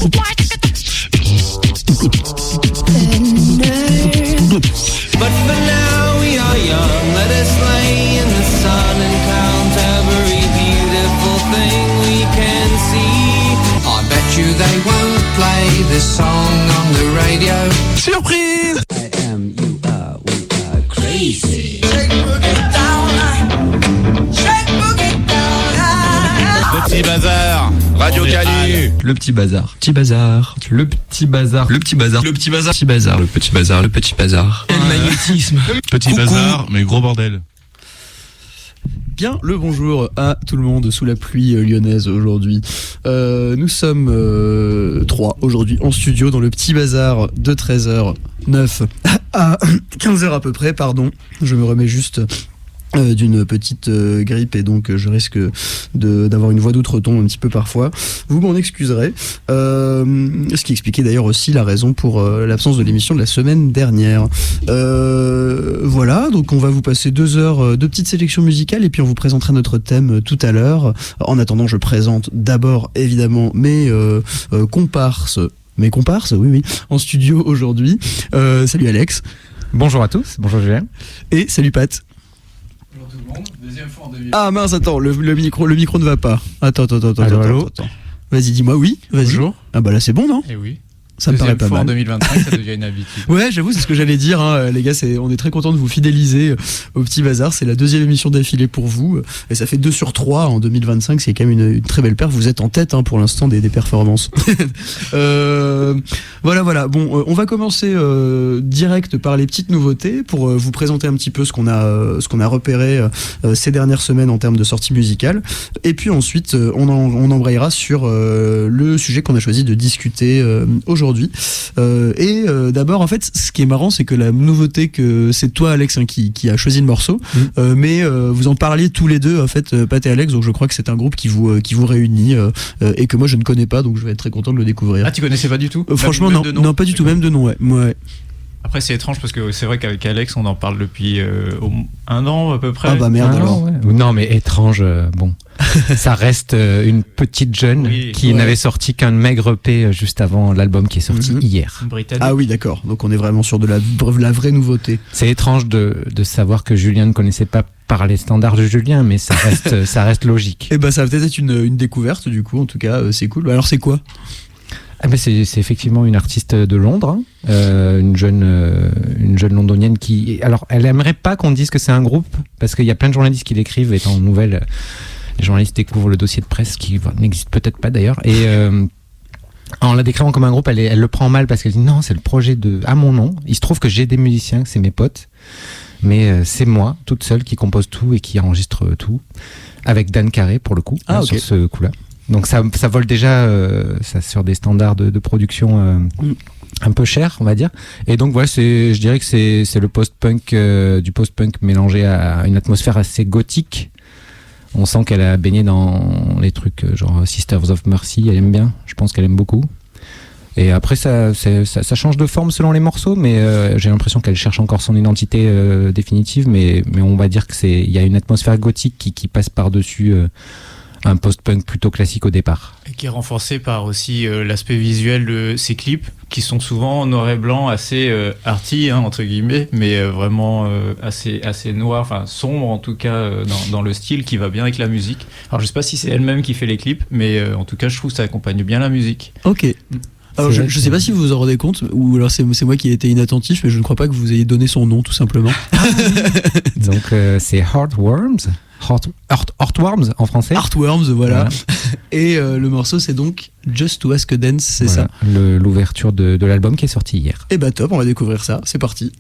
But for now we are young, let us lay in the sun and count every beautiful thing we can see. I bet you they won't play this song on the radio. Surprise! I am, you are, we are crazy. Shake boogie down, shake boogie down. Le petit bazar, Radio Canu. Le petit bazar. Petit bazar. Le petit bazar. Le petit bazar. Le petit bazar. Petit bazar. Le petit bazar. Le petit bazar. Quel magnétisme. Petit Coucou. bazar, mais gros bordel. Bien le bonjour à tout le monde sous la pluie lyonnaise aujourd'hui. Nous sommes 3 aujourd'hui en studio dans le petit bazar de 13h09 à 15h à peu près, pardon. Je me remets juste d'une petite grippe et donc je risque d'avoir une voix d'outre-ton un petit peu parfois. Vous m'en excuserez. Ce qui expliquait d'ailleurs aussi la raison pour l'absence de l'émission de la semaine dernière. Voilà, donc on va vous passer 2 heures de petite sélection musicale et puis on vous présentera notre thème tout à l'heure. En attendant, je présente d'abord évidemment mes comparses. Mes comparses, oui, en studio aujourd'hui. Salut Alex. Bonjour à tous, bonjour Julien. Et salut Pat. Bonjour tout le monde, deuxième fois en 2000. Ah mince, attends, le micro ne va pas. Attends. Allô. Vas-y, dis-moi oui, vas-y. Bonjour. Ah bah là c'est bon, non? Eh oui. Ça me paraît pas fois mal. En 2025, ça devient une habitude. Ouais, j'avoue, c'est ce que j'allais dire, hein. Les gars, on est très content de vous fidéliser au Petit Bazar. C'est la 2e émission d'affilée pour vous. Et ça fait 2 sur 3 en 2025. C'est quand même une très belle perf. Vous êtes en tête pour l'instant des performances. Voilà. Bon, on va commencer direct par les petites nouveautés pour vous présenter un petit peu ce qu'on a repéré ces dernières semaines en termes de sorties musicales. Et puis ensuite, on embrayera sur le sujet qu'on a choisi de discuter aujourd'hui. D'abord, en fait, ce qui est marrant, c'est que la nouveauté, que c'est toi, Alex, qui a choisi le morceau, mais vous en parliez tous les deux, en fait, Pat et Alex, donc je crois que c'est un groupe qui vous réunit et que moi je ne connais pas, donc je vais être très content de le découvrir. Ah, tu connaissais pas du tout? Franchement, non, pas du tout, même de nom, ouais. Après, c'est étrange parce que c'est vrai qu'avec Alex, on en parle depuis 1 an à peu près. Ah bah merde alors. Ouais. Non mais étrange, bon. Ça reste une petite jeune qui n'avait sorti qu'un maigre EP juste avant l'album qui est sorti hier. Britannique. Ah oui, d'accord. Donc on est vraiment sur de la vraie nouveauté. C'est étrange de savoir que Julien ne connaissait pas par les standards de Julien, mais ça reste logique. Et bah ça va peut-être être une découverte du coup. En tout cas, c'est cool. Alors c'est quoi? Ah ben c'est effectivement une artiste de Londres, une jeune londonienne qui... Alors, elle aimerait pas qu'on dise que c'est un groupe, parce qu'il y a plein de journalistes qui l'écrivent, étant nouvelle, les journalistes découvrent le dossier de presse, qui n'existe peut-être pas d'ailleurs, et en la décrivant comme un groupe, elle le prend mal, parce qu'elle dit non, c'est le projet à mon nom. Il se trouve que j'ai des musiciens, que c'est mes potes, mais c'est moi, toute seule, qui compose tout et qui enregistre tout, avec Dan Carré, pour le coup, sur ce coup-là. Donc ça vole déjà ça sur des standards de production un peu chers, on va dire. Et donc voilà, je dirais que c'est le post-punk, du post-punk mélangé à une atmosphère assez gothique. On sent qu'elle a baigné dans les trucs genre Sisters of Mercy, elle aime bien. Je pense qu'elle aime beaucoup. Et après ça change de forme selon les morceaux, mais j'ai l'impression qu'elle cherche encore son identité définitive. Mais on va dire que il y a une atmosphère gothique qui passe par-dessus un post-punk plutôt classique au départ. Et qui est renforcé par aussi l'aspect visuel de ses clips, qui sont souvent en noir et blanc, assez arty, entre guillemets, mais vraiment assez noir, enfin sombre en tout cas, dans le style qui va bien avec la musique. Alors je sais pas si c'est elle-même qui fait les clips, mais en tout cas je trouve que ça accompagne bien la musique. Ok. Alors je sais pas si vous vous en rendez compte, ou alors c'est moi qui ai été inattentif, mais je ne crois pas que vous ayez donné son nom tout simplement. Donc c'est Heartworms en français. Heartworms, voilà. Et le morceau c'est donc Just to Ask a Dance, c'est ça. L'ouverture de l'album qui est sorti hier. Et bah top, on va découvrir ça, c'est parti.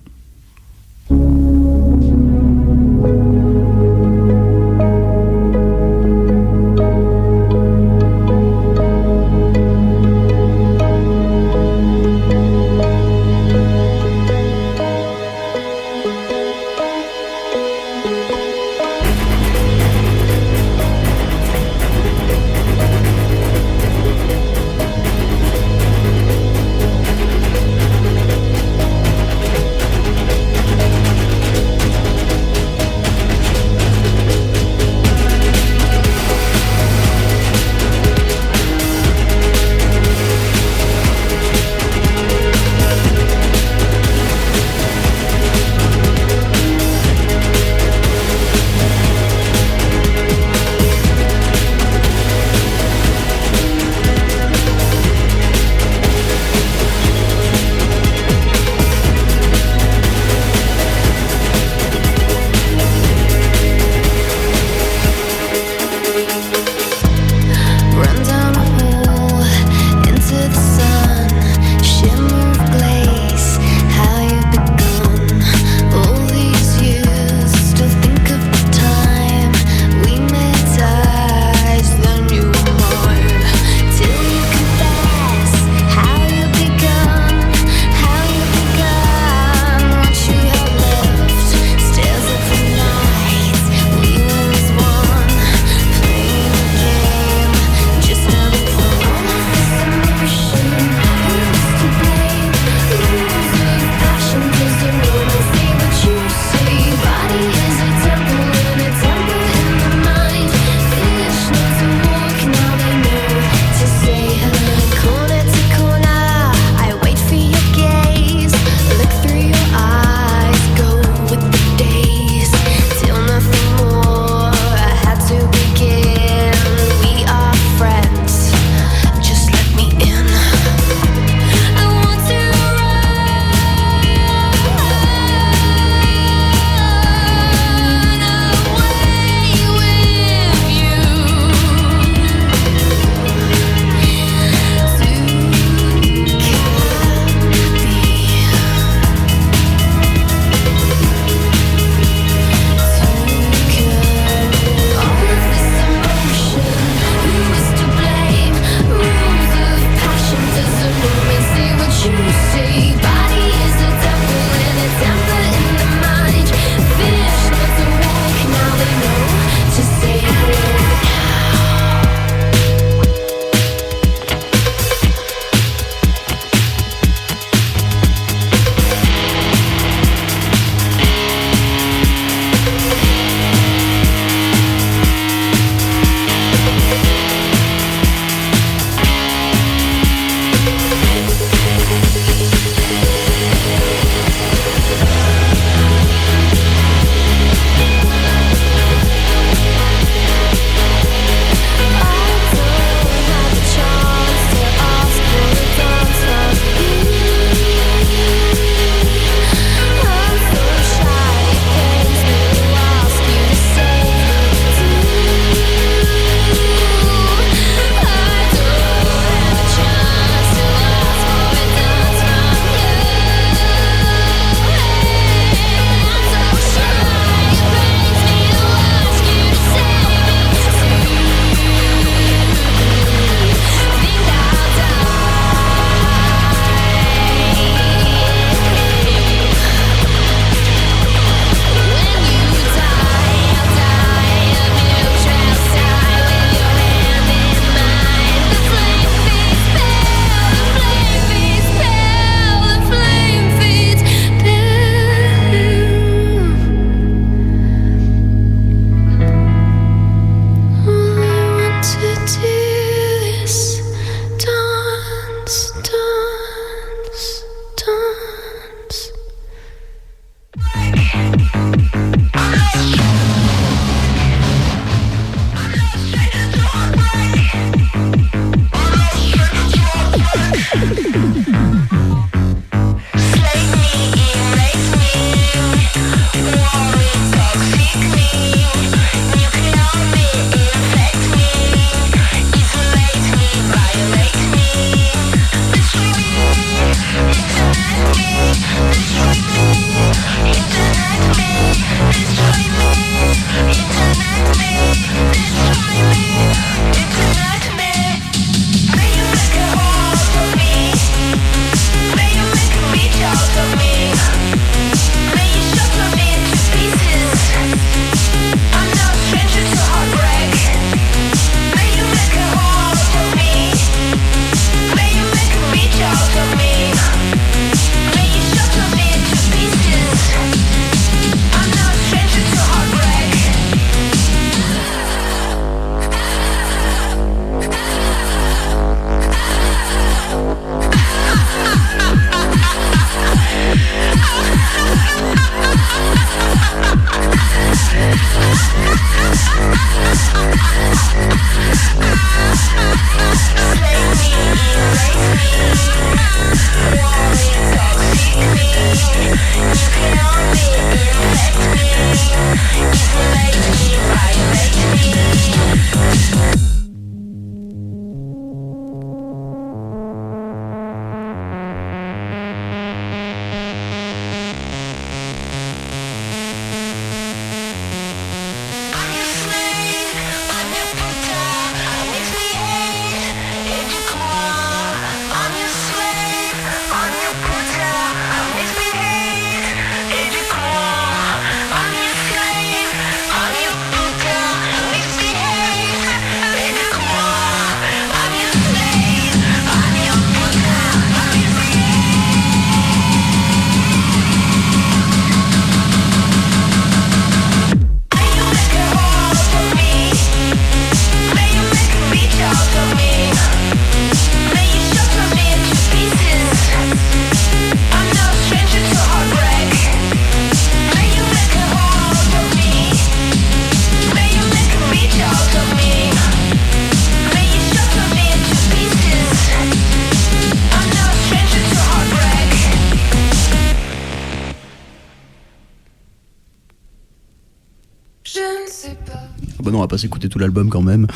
Bah non, on va pas s'écouter tout l'album quand même.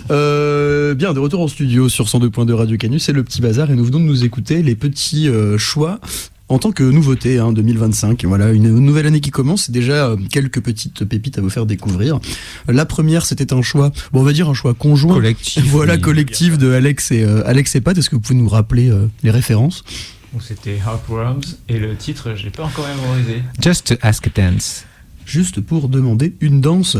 Bien, de retour en studio sur 102.2 Radio Canus, c'est le Petit Bazar et nous venons de nous écouter les petits choix en tant que nouveauté 2025. Voilà, une nouvelle année qui commence, déjà quelques petites pépites à vous faire découvrir. La première, c'était un choix, bon, on va dire un choix conjoint, Collectif. voilà, Oui. collectif de Alex et Pat. Est-ce que vous pouvez nous rappeler les références? Donc c'était Heartworms et le titre, je l'ai pas encore mémorisé. Just to ask a dance. Juste pour demander une danse.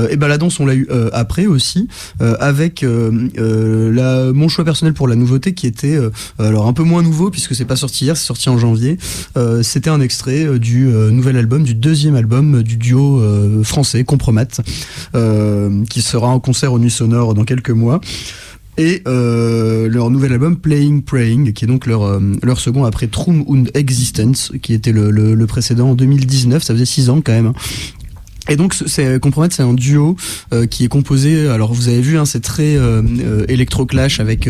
Et ben la danse on l'a eu après aussi avec mon choix personnel pour la nouveauté qui était alors un peu moins nouveau puisque c'est pas sorti hier, c'est sorti en janvier. C'était un extrait du nouvel album, du deuxième album du duo français Compromat qui sera en concert aux Nuits Sonores dans quelques mois. Et leur nouvel album Playing Praying, qui est donc leur second après Trum und Existence, qui était le précédent en 2019, ça faisait 6 ans quand même. Hein. Et donc Compromat, c'est un duo qui est composé, alors vous avez vu, hein, c'est très électro-clash avec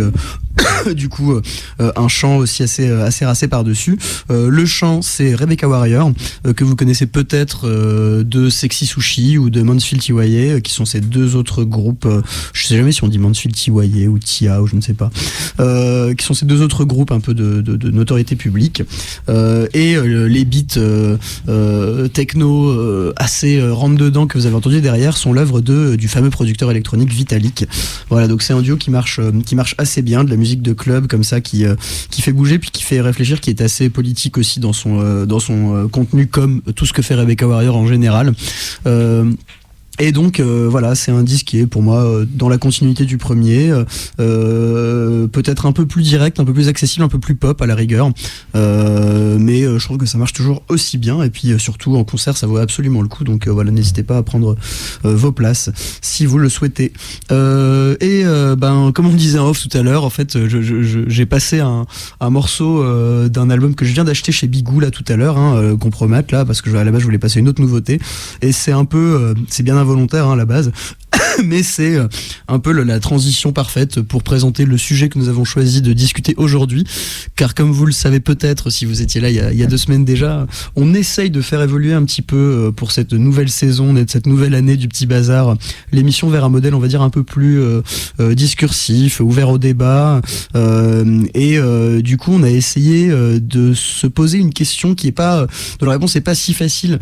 du coup un chant aussi assez racé par-dessus. Le chant, c'est Rebecca Warrior, que vous connaissez peut-être de Sexy Sushi ou de Mansfield Tiwaye, qui sont ces deux autres groupes, je sais jamais si on dit Mansfield Tiwaye ou Tia ou je ne sais pas, qui sont ces deux autres groupes un peu de notoriété publique. Et les beats techno assez rentre dedans que vous avez entendu derrière sont l'œuvre du fameux producteur électronique Vitalik. Voilà, donc c'est un duo qui marche assez bien, de la musique de club comme ça qui fait bouger puis qui fait réfléchir, qui est assez politique aussi dans son contenu, comme tout ce que fait Rebecca Warrior en général. Et donc voilà, c'est un disque qui est pour moi dans la continuité du premier, peut-être un peu plus direct, un peu plus accessible, un peu plus pop à la rigueur, mais je trouve que ça marche toujours aussi bien, et puis surtout en concert ça vaut absolument le coup, donc voilà, n'hésitez pas à prendre vos places si vous le souhaitez. Comme on disait en off tout à l'heure, en fait j'ai passé un morceau d'un album que je viens d'acheter chez Bigou là tout à l'heure, hein, Compromat là, parce que à la base je voulais passer une autre nouveauté, et c'est un peu c'est bien involontaire à la base, mais c'est un peu la transition parfaite pour présenter le sujet que nous avons choisi de discuter aujourd'hui, car comme vous le savez peut-être si vous étiez là il y a 2 semaines déjà, on essaye de faire évoluer un petit peu pour cette nouvelle saison, cette nouvelle année du Petit Bazar, l'émission vers un modèle on va dire un peu plus discursif, ouvert au débat, et du coup on a essayé de se poser une question qui est pas, dont la réponse n'est pas si facile,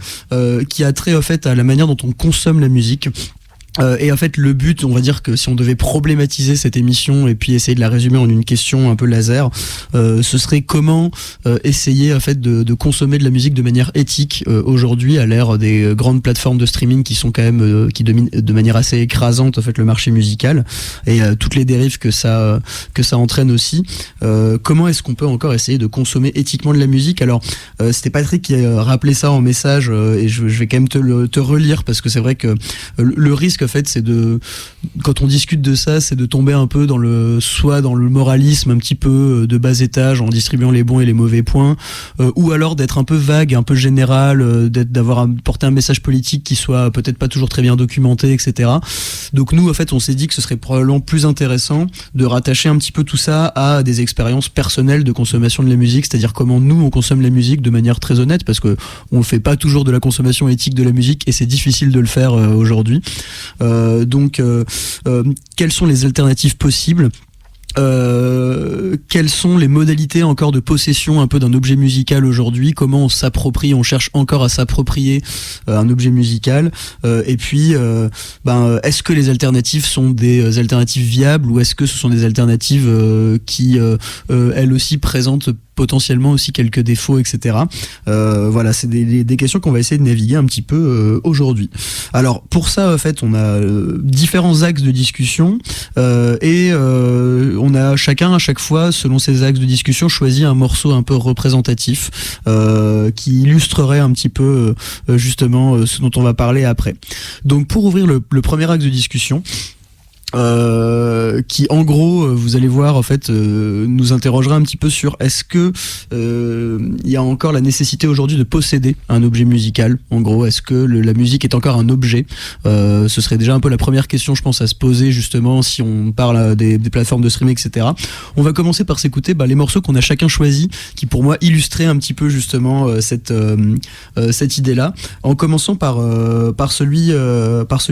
qui a trait en fait à la manière dont on consomme la musique. Et en fait le but, on va dire que si on devait problématiser cette émission et puis essayer de la résumer en une question un peu laser, ce serait comment essayer en fait de consommer de la musique de manière éthique aujourd'hui à l'ère des grandes plateformes de streaming qui sont quand même qui dominent de manière assez écrasante en fait le marché musical et toutes les dérives que ça entraîne aussi. Comment est-ce qu'on peut encore essayer de consommer éthiquement de la musique? Alors c'était Patrick qui a rappelé ça en message et je vais quand même te relire parce que c'est vrai que le risque en fait c'est quand on discute de ça, c'est de tomber un peu soit dans le moralisme un petit peu de bas étage en distribuant les bons et les mauvais points, ou alors d'être un peu vague, un peu général, d'avoir porté un message politique qui soit peut-être pas toujours très bien documenté, etc. Donc nous en fait on s'est dit que ce serait probablement plus intéressant de rattacher un petit peu tout ça à des expériences personnelles de consommation de la musique, c'est-à-dire comment nous on consomme la musique de manière très honnête, parce que on fait pas toujours de la consommation éthique de la musique et c'est difficile de le faire aujourd'hui. Donc quelles sont les alternatives possibles? Quelles sont les modalités encore de possession un peu d'un objet musical aujourd'hui? Comment on cherche encore à s'approprier un objet musical? Et puis est-ce que les alternatives sont des alternatives viables, ou est-ce que ce sont des alternatives qui elles aussi présentent potentiellement aussi quelques défauts, etc. Voilà, c'est des questions qu'on va essayer de naviguer un petit peu aujourd'hui. Alors pour ça en fait on a différents axes de discussion et on a chacun à chaque fois selon ces axes de discussion choisi un morceau un peu représentatif qui illustrerait un petit peu justement ce dont on va parler après. Donc pour ouvrir le premier axe de discussion, qui en gros, vous allez voir en fait, nous interrogera un petit peu sur est-ce que il y a encore la nécessité aujourd'hui de posséder un objet musical. En gros, est-ce que la musique est encore un objet? Ce serait déjà un peu la première question, je pense, à se poser justement si on parle des plateformes de streaming, etc. On va commencer par s'écouter les morceaux qu'on a chacun choisis, qui pour moi illustraient un petit peu justement cette idée-là. En commençant par celui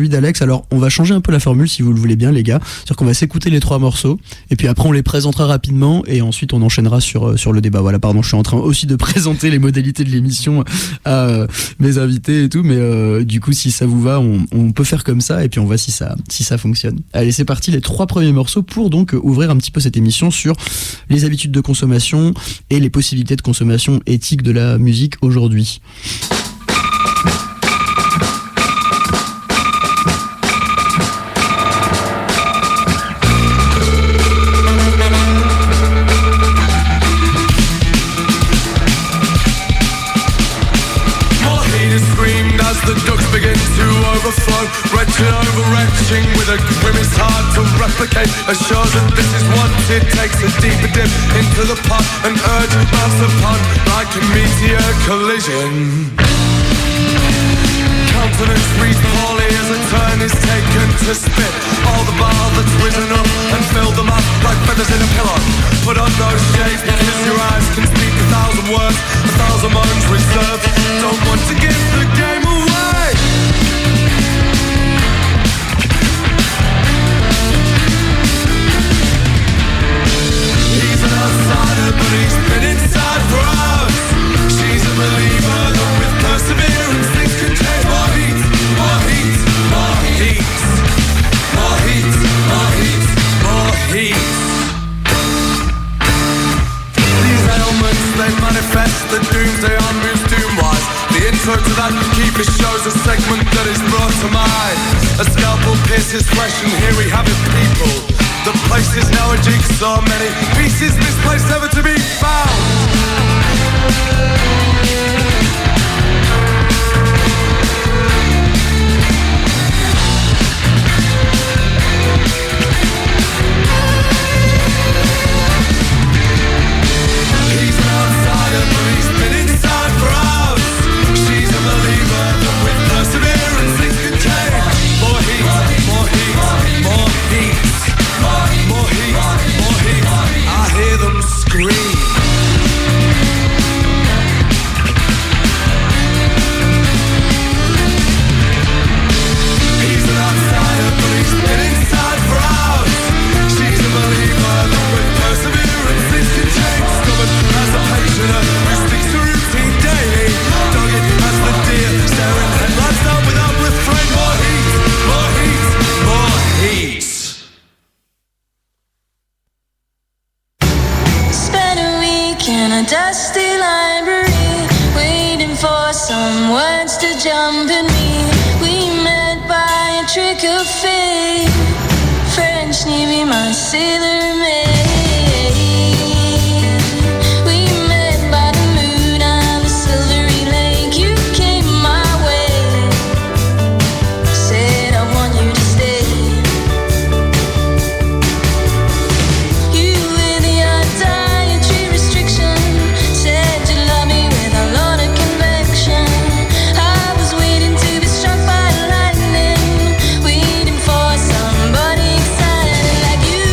d'Alex. Alors, on va changer un peu la formule si vous le voulez bien, les gars. C'est-à-dire qu'on va s'écouter les 3 morceaux et puis après on les présentera rapidement et ensuite on enchaînera sur le débat. Voilà, pardon, je suis en train aussi de présenter les modalités de l'émission à mes invités et tout, mais du coup si ça vous va, on peut faire comme ça et puis on voit si ça fonctionne. Allez, c'est parti, les 3 premiers morceaux pour donc ouvrir un petit peu cette émission sur les habitudes de consommation et les possibilités de consommation éthique de la musique aujourd'hui. The ducks begin to overflow, wretched overretching with a grimace hard to replicate. Assures that this is wanted, takes a deeper dip into the pot and urge mounts upon like a meteor collision. Countenance reads poorly as a turn is taken to spit all the bile that's risen up and filled them up like feathers in a pillow. Put on those shades because your eyes can speak 1,000 words, 1,000 minds reserved. Don't want to give the game away. He's an outsider, but he's been inside for hours. She's a believer, though with perseverance things can change. More heat, more heat, more heat, more heat, more heat, more heat. These ailments, they manifest the doomsday on moves doom-wise. The intro to that keeper shows a segment that is brought to mind. A scalpel pierces flesh and here we have it, people. The place is now a jigsaw, many pieces misplaced never to be found. He's an outsider, but he's been inside for hours. She's a believer, but with perseverance things can change. More heat, more heat, more heat, more heat, more heat. I hear them scream. He's an outsider, but he's been inside for hours. She's a believer, but with perseverance things can change. Stubborn as a pensioner who speaks to routine daily. Dogged as the deer, staring headlights down without refrain. More heat, more heat, more heat. Spent a week in a dusty library, waiting for some words to jump in me. We met by a trick of fate. French Navy, my sailor maid. We met by the moon and the silvery lake. You came my way, said I want you to stay. You with your dietary restriction said you love me with a lot of conviction. I was waiting to be struck by lightning, waiting for somebody excited like you.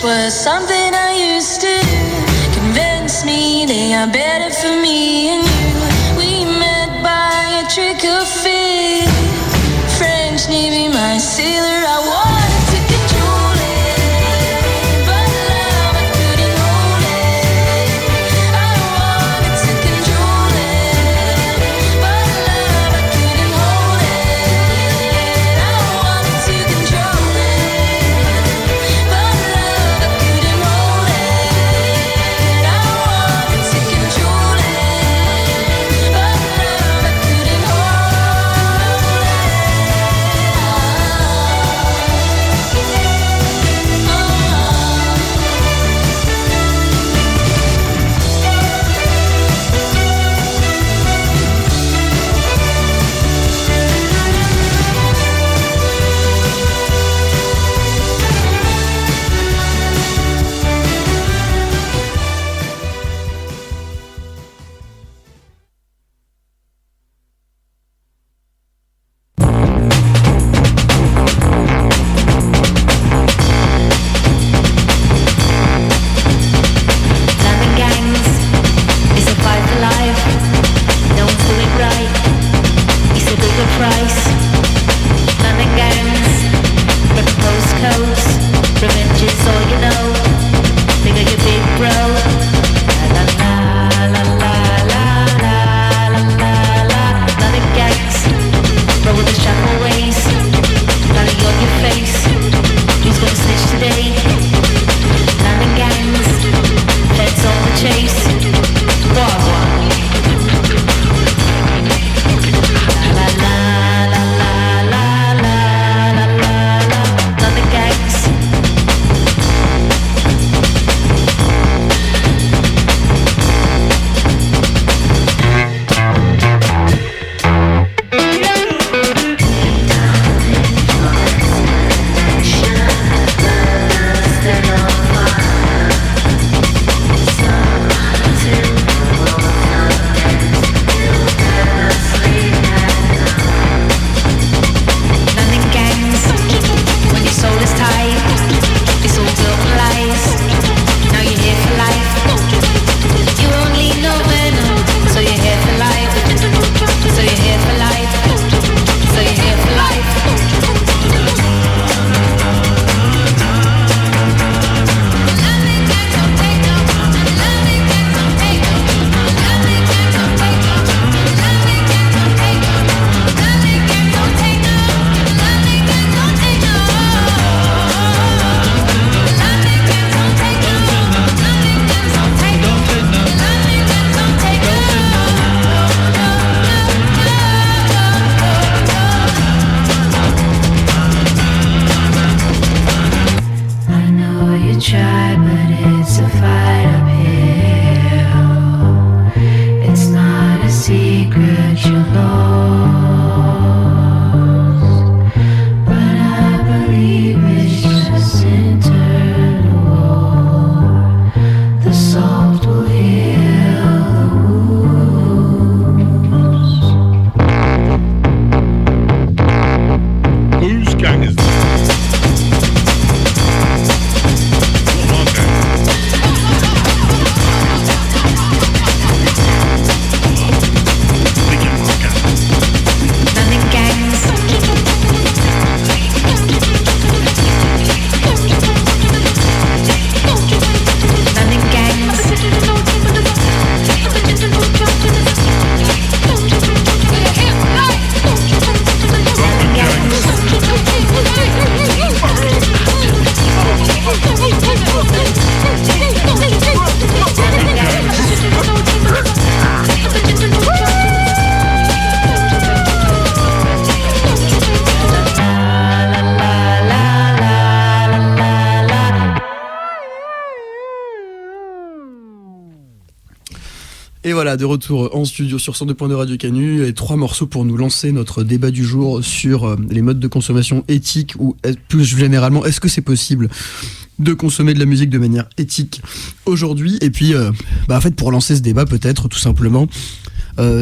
were something I used to do. Convince me they are better for me and you. We met by a trick of fate. French Navy, my sailor, I wanted to control it, but love I couldn't hold it. I wanted to control it, but love I couldn't hold it. I wanted to control it, but love I couldn't hold it. I wanted to control it, but love I couldn't hold it. London gangs, it's a fight for life. No one's doing right. It's a bigger price. London gangs, rip postcodes. Revenge is all you know. Think of your big bro. La la la la la la la la la. London gangs, roll with the shuffle ways. Rally on your face. Who's gonna snitch today? London gangs, heads on the chase. Wagwan. La la la la la la la la la. London gangs. London gangs, when your soul is tied, it's all built on lies. Now you're here for life. You only know venom, so you're here for life. So you're here for life. So you're here for life. London gangs don't take no. London gangs don't take no. London gangs don't take no. London gangs don't take no. London gangs don't take no. London gangs don't take no. London gangs don't take no. London gangs don't take no. London gangs don't take no. I know you try, but it's a fight uphill. It's not a secret you're lost, but I believe it's just internal. The salt will heal the wounds. Whose gang is this? What gang? London gangs. London gangs. London Et voilà, de retour en studio sur 102.2 Radio Canu, et 3 morceaux pour nous lancer notre débat du jour sur les modes de consommation éthiques, ou plus généralement, est-ce que c'est possible de consommer de la musique de manière éthique aujourd'hui. Et puis, en fait, pour lancer ce débat, peut-être, tout simplement,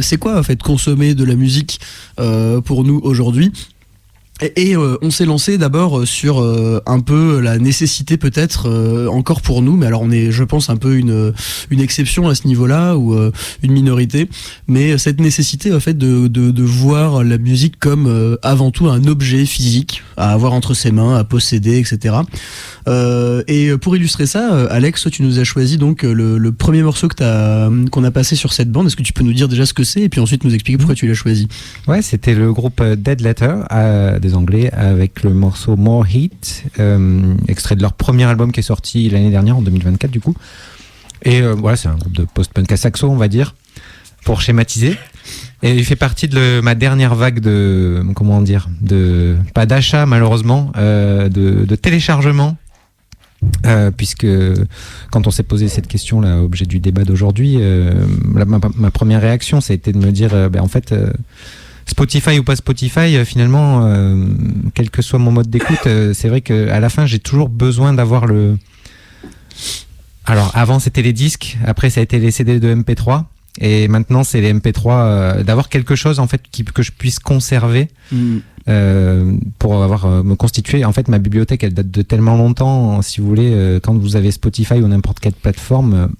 c'est quoi, en fait, consommer de la musique pour nous aujourd'hui ? Et on s'est lancé d'abord sur un peu la nécessité peut-être encore pour nous, mais alors on est, je pense, un peu une exception à ce niveau-là ou une minorité, mais cette nécessité en fait de voir la musique comme avant tout un objet physique à avoir entre ses mains, à posséder, etc. Et pour illustrer ça, Alex, toi, tu nous as choisi donc le premier morceau qu'on a passé sur cette bande. Est-ce que tu peux nous dire déjà ce que c'est et puis ensuite nous expliquer pourquoi tu l'as choisi? Ouais, c'était le groupe Dead Letter des Anglais avec le morceau More Heat, extrait de leur premier album qui est sorti l'année dernière en 2024 du coup. Et voilà, c'est un groupe de post-punk à saxo, on va dire, pour schématiser. Et il fait partie de ma dernière vague de, comment dire, pas d'achat malheureusement, de téléchargement. Puisque quand on s'est posé cette question là, objet du débat d'aujourd'hui, ma première réaction ça a été de me dire en fait Spotify ou pas Spotify, finalement quel que soit mon mode d'écoute, c'est vrai qu'à la fin j'ai toujours besoin d'avoir alors avant c'était les disques, après ça a été les CD de MP3 et maintenant c'est les MP3, d'avoir quelque chose en fait que je puisse conserver. Pour me constituer. En fait, ma bibliothèque, elle date de tellement longtemps. Si vous voulez, quand vous avez Spotify ou n'importe quelle plateforme,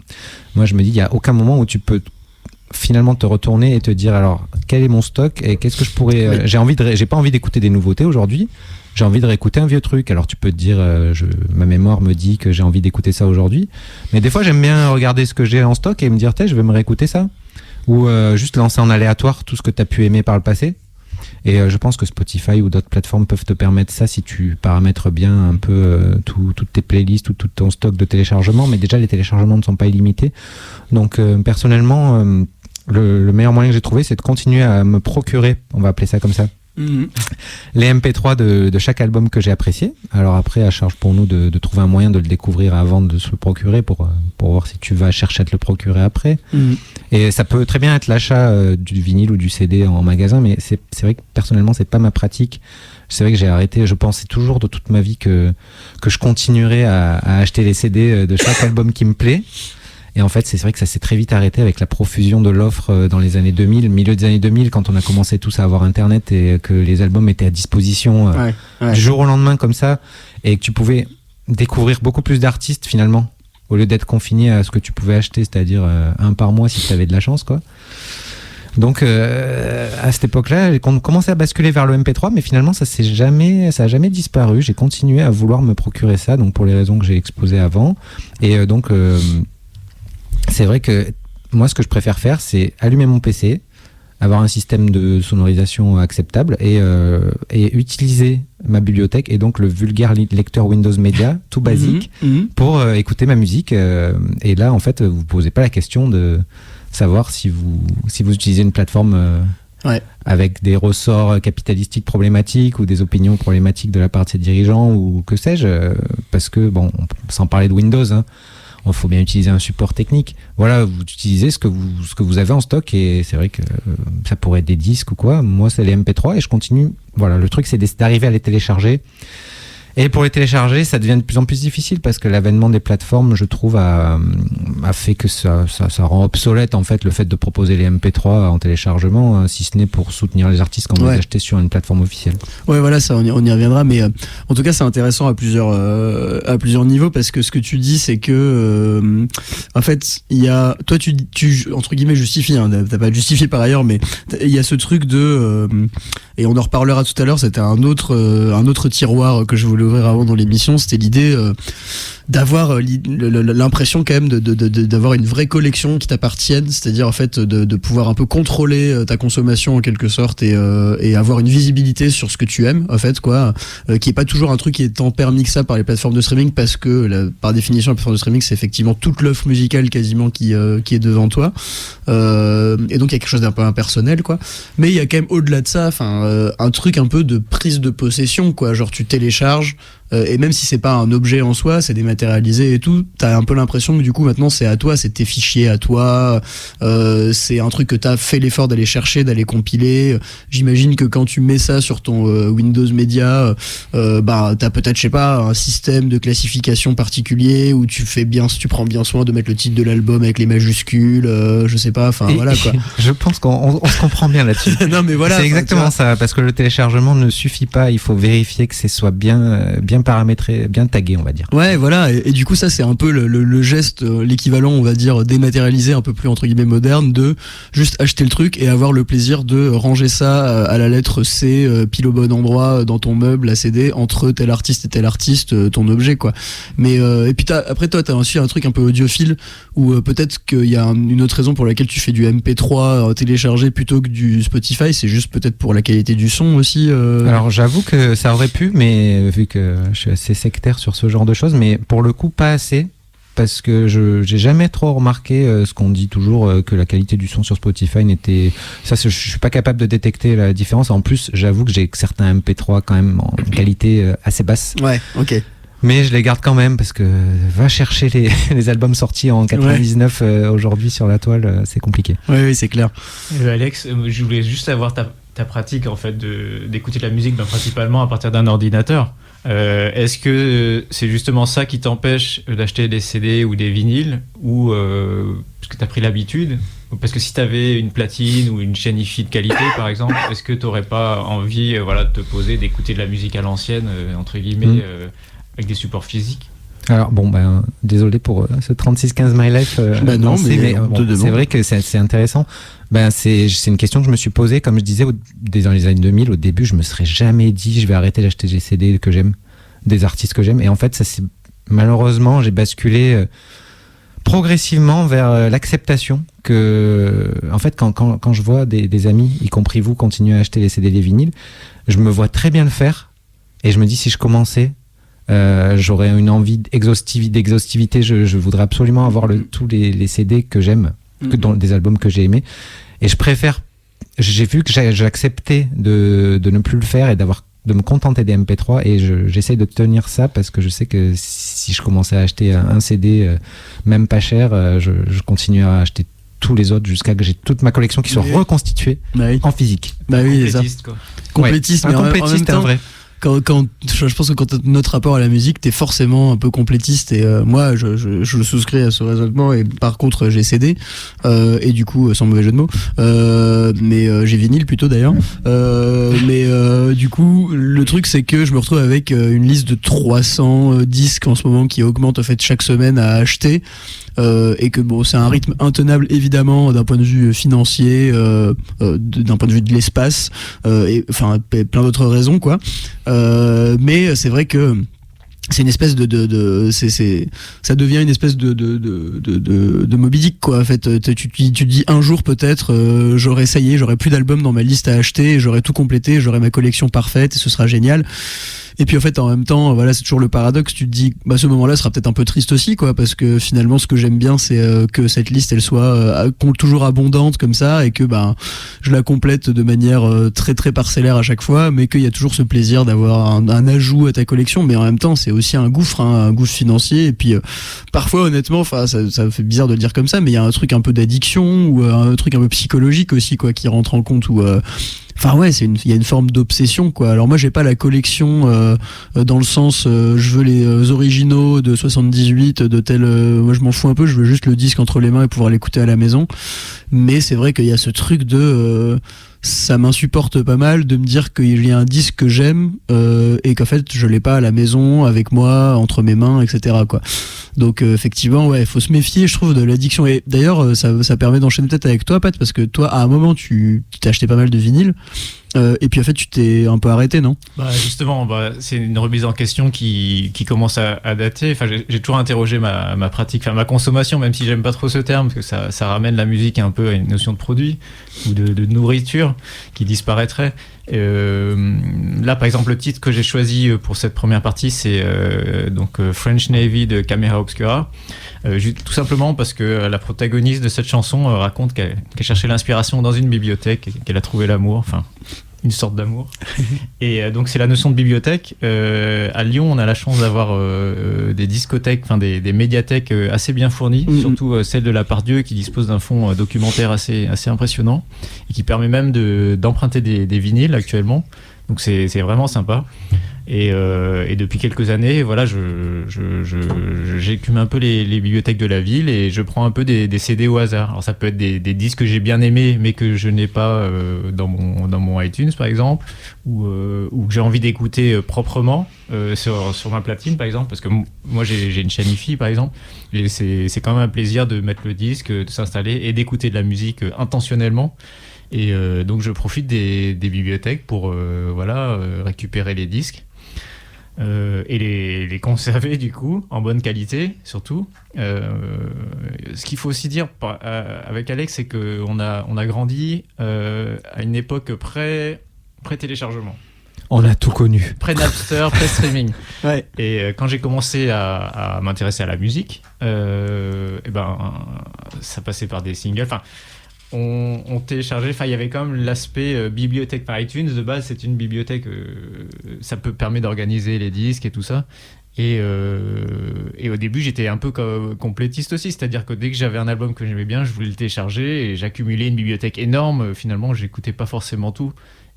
moi je me dis, il n'y a aucun moment où tu peux finalement te retourner et te dire, alors, quel est mon stock et qu'est-ce que je pourrais... J'ai pas envie d'écouter des nouveautés aujourd'hui. J'ai envie de réécouter un vieux truc. Alors tu peux te dire, ma mémoire me dit que j'ai envie d'écouter ça aujourd'hui. Mais des fois, j'aime bien regarder ce que j'ai en stock et me dire, je vais me réécouter ça. Ou juste lancer en aléatoire tout ce que tu as pu aimer par le passé. Et je pense que Spotify ou d'autres plateformes peuvent te permettre ça si tu paramètres bien un peu toutes tes playlists ou tout ton stock de téléchargement. Mais déjà, les téléchargements ne sont pas illimités. Donc, personnellement, le meilleur moyen que j'ai trouvé, c'est de continuer à me procurer, on va appeler ça comme ça, les MP3 de chaque album que j'ai apprécié. Alors après, à charge pour nous de trouver un moyen de le découvrir avant de se le procurer pour voir si tu vas chercher à te le procurer après. Et ça peut très bien être l'achat du vinyle ou du CD en magasin, mais c'est vrai que personnellement c'est pas ma pratique. C'est vrai que j'ai arrêté, je pensais toujours de toute ma vie que je continuerais à acheter les CD de chaque album qui me plaît. Et en fait, c'est vrai que ça s'est très vite arrêté avec la profusion de l'offre dans les années 2000, milieu des années 2000, quand on a commencé tous à avoir Internet et que les albums étaient à disposition du jour au lendemain comme ça, et que tu pouvais découvrir beaucoup plus d'artistes finalement, au lieu d'être confiné à ce que tu pouvais acheter, c'est-à-dire un par mois si tu avais de la chance, quoi. Donc à cette époque-là, on commençait à basculer vers le MP3, mais finalement ça a jamais disparu. J'ai continué à vouloir me procurer ça, donc pour les raisons que j'ai exposées avant, et donc c'est vrai que moi, ce que je préfère faire, c'est allumer mon PC, avoir un système de sonorisation acceptable et utiliser ma bibliothèque et donc le vulgaire lecteur Windows Media, tout basique, pour écouter ma musique. Et là, en fait, vous ne posez pas la question de savoir si vous utilisez une plateforme avec des ressorts capitalistiques problématiques ou des opinions problématiques de la part de ses dirigeants ou que sais-je, parce que, bon, sans parler de Windows, hein, il faut bien utiliser un support technique. Voilà, vous utilisez ce que vous avez en stock et c'est vrai que ça pourrait être des disques ou quoi. Moi, c'est les MP3 et je continue. Voilà, le truc, c'est d'arriver à les télécharger. Et pour les télécharger, ça devient de plus en plus difficile parce que l'avènement des plateformes, je trouve, a fait que ça rend obsolète en fait le fait de proposer les MP3 en téléchargement, si ce n'est pour soutenir les artistes quand vous les achetez sur une plateforme officielle. Ouais, voilà, ça on y reviendra, mais en tout cas c'est intéressant à plusieurs niveaux parce que ce que tu dis c'est que en fait il y a toi tu entre guillemets justifies, hein, t'as pas justifié par ailleurs, mais il y a ce truc de et on en reparlera tout à l'heure, c'était un autre tiroir que je voulais ouvrir avant dans l'émission, c'était l'idée d'avoir l'impression quand même d'avoir une vraie collection qui t'appartienne, c'est-à-dire en fait de pouvoir un peu contrôler ta consommation en quelque sorte et avoir une visibilité sur ce que tu aimes en fait, quoi, qui est pas toujours un truc qui est tant permis que ça par les plateformes de streaming parce que par définition la plateforme de streaming c'est effectivement toute l'offre musicale quasiment qui est devant toi, et donc il y a quelque chose d'un peu impersonnel, quoi, mais il y a quand même au-delà de ça un truc un peu de prise de possession, quoi, genre tu télécharges et même si c'est pas un objet en soi, c'est dématérialisé et tout, t'as un peu l'impression que du coup maintenant c'est à toi, c'est tes fichiers à toi, c'est un truc que t'as fait l'effort d'aller chercher, d'aller compiler. J'imagine que quand tu mets ça sur ton Windows Media, bah t'as peut-être, je sais pas, un système de classification particulier où tu prends bien soin de mettre le titre de l'album avec les majuscules, je sais pas, enfin voilà quoi. Je pense qu'on se comprend bien là-dessus. Non mais voilà, c'est exactement ça, parce que le téléchargement ne suffit pas, il faut vérifier que c'est soit bien paramétré, bien tagué, on va dire. Ouais, voilà, et du coup ça c'est un peu le geste, l'équivalent, on va dire, dématérialisé, un peu plus entre guillemets moderne, de juste acheter le truc et avoir le plaisir de ranger ça à la lettre C, pile au bon endroit dans ton meuble à CD, entre tel artiste et tel artiste, ton objet quoi. Mais et puis après toi t'as aussi un truc un peu audiophile, où peut-être qu'il y a une autre raison pour laquelle tu fais du MP3 téléchargé plutôt que du Spotify, c'est juste peut-être pour la qualité du son aussi. Alors j'avoue que ça aurait pu, mais vu que je suis assez sectaire sur ce genre de choses, mais pour le coup pas assez, parce que j'ai jamais trop remarqué ce qu'on dit toujours, que la qualité du son sur Spotify n'était... Ça, je suis pas capable de détecter la différence. En plus, j'avoue que j'ai certains MP3 quand même en qualité assez basse. Ouais, ok. Mais je les garde quand même, parce que va chercher les albums sortis en 99 aujourd'hui sur la toile, c'est compliqué. Oui, c'est clair. Alex, je voulais juste savoir ta pratique en fait d'écouter de la musique, principalement à partir d'un ordinateur. Est-ce que c'est justement ça qui t'empêche d'acheter des CD ou des vinyles, ou parce que t'as pris l'habitude, ou parce que si t'avais une platine ou une chaîne hi-fi de qualité par exemple, est-ce que t'aurais pas envie de te poser, d'écouter de la musique à l'ancienne, entre guillemets, avec des supports physiques? Alors bon, désolé pour ce 3615 My Life. Non, mais c'est vrai que c'est intéressant. C'est une question que je me suis posée, comme je disais, dans les années 2000, au début, je me serais jamais dit je vais arrêter d'acheter des CD que j'aime, des artistes que j'aime. Et en fait, malheureusement, j'ai basculé progressivement vers l'acceptation que, en fait, quand je vois des amis, y compris vous, continuer à acheter les CD, les vinyles, je me vois très bien le faire. Et je me dis, si je commençais, j'aurais une envie d'exhaustivité. Je voudrais absolument avoir tous les CD que j'aime, dans des albums que j'ai aimés. Et j'ai vu que j'acceptais de ne plus le faire et de me contenter des MP3, et j'essaye de tenir ça, parce que je sais que si je commençais à acheter un CD, même pas cher, je continuerai à acheter tous les autres jusqu'à que j'ai toute ma collection qui soit reconstituée en physique. Complétiste, quoi. Complétiste, mais en même temps, vrai. Je pense que quand notre rapport à la musique, t'es forcément un peu complétiste, et moi je souscris à ce raisonnement, et par contre j'ai CD, et du coup sans mauvais jeu de mots, mais j'ai vinyle plutôt d'ailleurs, mais du coup le truc c'est que je me retrouve avec une liste de 300 disques en ce moment qui augmente en fait chaque semaine à acheter. Et que bon, c'est un rythme intenable évidemment d'un point de vue financier, d'un point de vue de l'espace, et enfin plein d'autres raisons quoi. Mais c'est vrai que c'est une espèce ça devient une espèce de Moby Dick quoi. En fait, tu te dis un jour peut-être, j'aurai plus d'albums dans ma liste à acheter, j'aurai tout complété, j'aurai ma collection parfaite et ce sera génial. Et puis en fait en même temps voilà, c'est toujours le paradoxe, tu te dis ce moment-là sera peut-être un peu triste aussi quoi, parce que finalement ce que j'aime bien c'est que cette liste elle soit toujours abondante comme ça, et que je la complète de manière très très parcellaire à chaque fois, mais qu'il y a toujours ce plaisir d'avoir un ajout à ta collection. Mais en même temps c'est aussi un gouffre financier, et puis parfois honnêtement ça fait bizarre de le dire comme ça, mais il y a un truc un peu d'addiction, ou un truc un peu psychologique aussi quoi, qui rentre en compte, où il y a une forme d'obsession quoi. Alors moi j'ai pas la collection dans le sens je veux les originaux de 78 de tel, moi je m'en fous un peu, je veux juste le disque entre les mains et pouvoir l'écouter à la maison. Mais c'est vrai qu'il y a ce truc de ça m'insupporte pas mal de me dire qu'il y a un disque que j'aime et qu'en fait je l'ai pas à la maison avec moi entre mes mains, etc. quoi. Donc effectivement faut se méfier je trouve de l'addiction. Et d'ailleurs ça permet d'enchaîner peut-être avec toi Pat, parce que toi à un moment tu t'es acheté pas mal de vinyles, et puis en fait tu t'es un peu arrêté, non? Justement c'est une remise en question qui commence à dater. Enfin j'ai toujours interrogé ma pratique, ma consommation, même si j'aime pas trop ce terme, parce que ça ramène la musique un peu à une notion de produit ou de nourriture qui disparaîtrait. Là par exemple le titre que j'ai choisi pour cette première partie c'est French Navy de Camera Obscura, tout simplement parce que la protagoniste de cette chanson raconte qu'elle cherchait l'inspiration dans une bibliothèque et qu'elle a trouvé l'amour. une sorte d'amour. Et donc c'est la notion de bibliothèque. À Lyon, on a la chance d'avoir des discothèques, enfin des médiathèques assez bien fournies, surtout celle de la Pardieu qui dispose d'un fonds documentaire assez impressionnant et qui permet même d'emprunter des vinyles actuellement. Donc c'est vraiment sympa. Et depuis quelques années, voilà, j'écume un peu les bibliothèques de la ville et je prends un peu des CD au hasard. Alors ça peut être des disques que j'ai bien aimés mais que je n'ai pas dans mon iTunes par exemple, ou que j'ai envie d'écouter proprement sur ma platine par exemple, parce que moi j'ai une chaîne hi-fi par exemple, et c'est quand même un plaisir de mettre le disque, de s'installer et d'écouter de la musique intentionnellement. Et donc je profite des bibliothèques pour récupérer les disques et les conserver du coup en bonne qualité surtout. Ce qu'il faut aussi dire avec Alex, c'est qu'on a grandi à une époque pré-téléchargement. On a tout connu. Pré-Napster, pré-streaming. Ouais. Et quand j'ai commencé à m'intéresser à la musique, ça passait par des singles. Enfin, on téléchargeait, enfin il y avait quand même l'aspect bibliothèque par iTunes. De base c'est une bibliothèque, ça permet d'organiser les disques et tout ça. Et au début j'étais un peu complétiste aussi, c'est-à-dire que dès que j'avais un album que j'aimais bien, je voulais le télécharger et j'accumulais une bibliothèque énorme. Finalement j'écoutais pas forcément tout.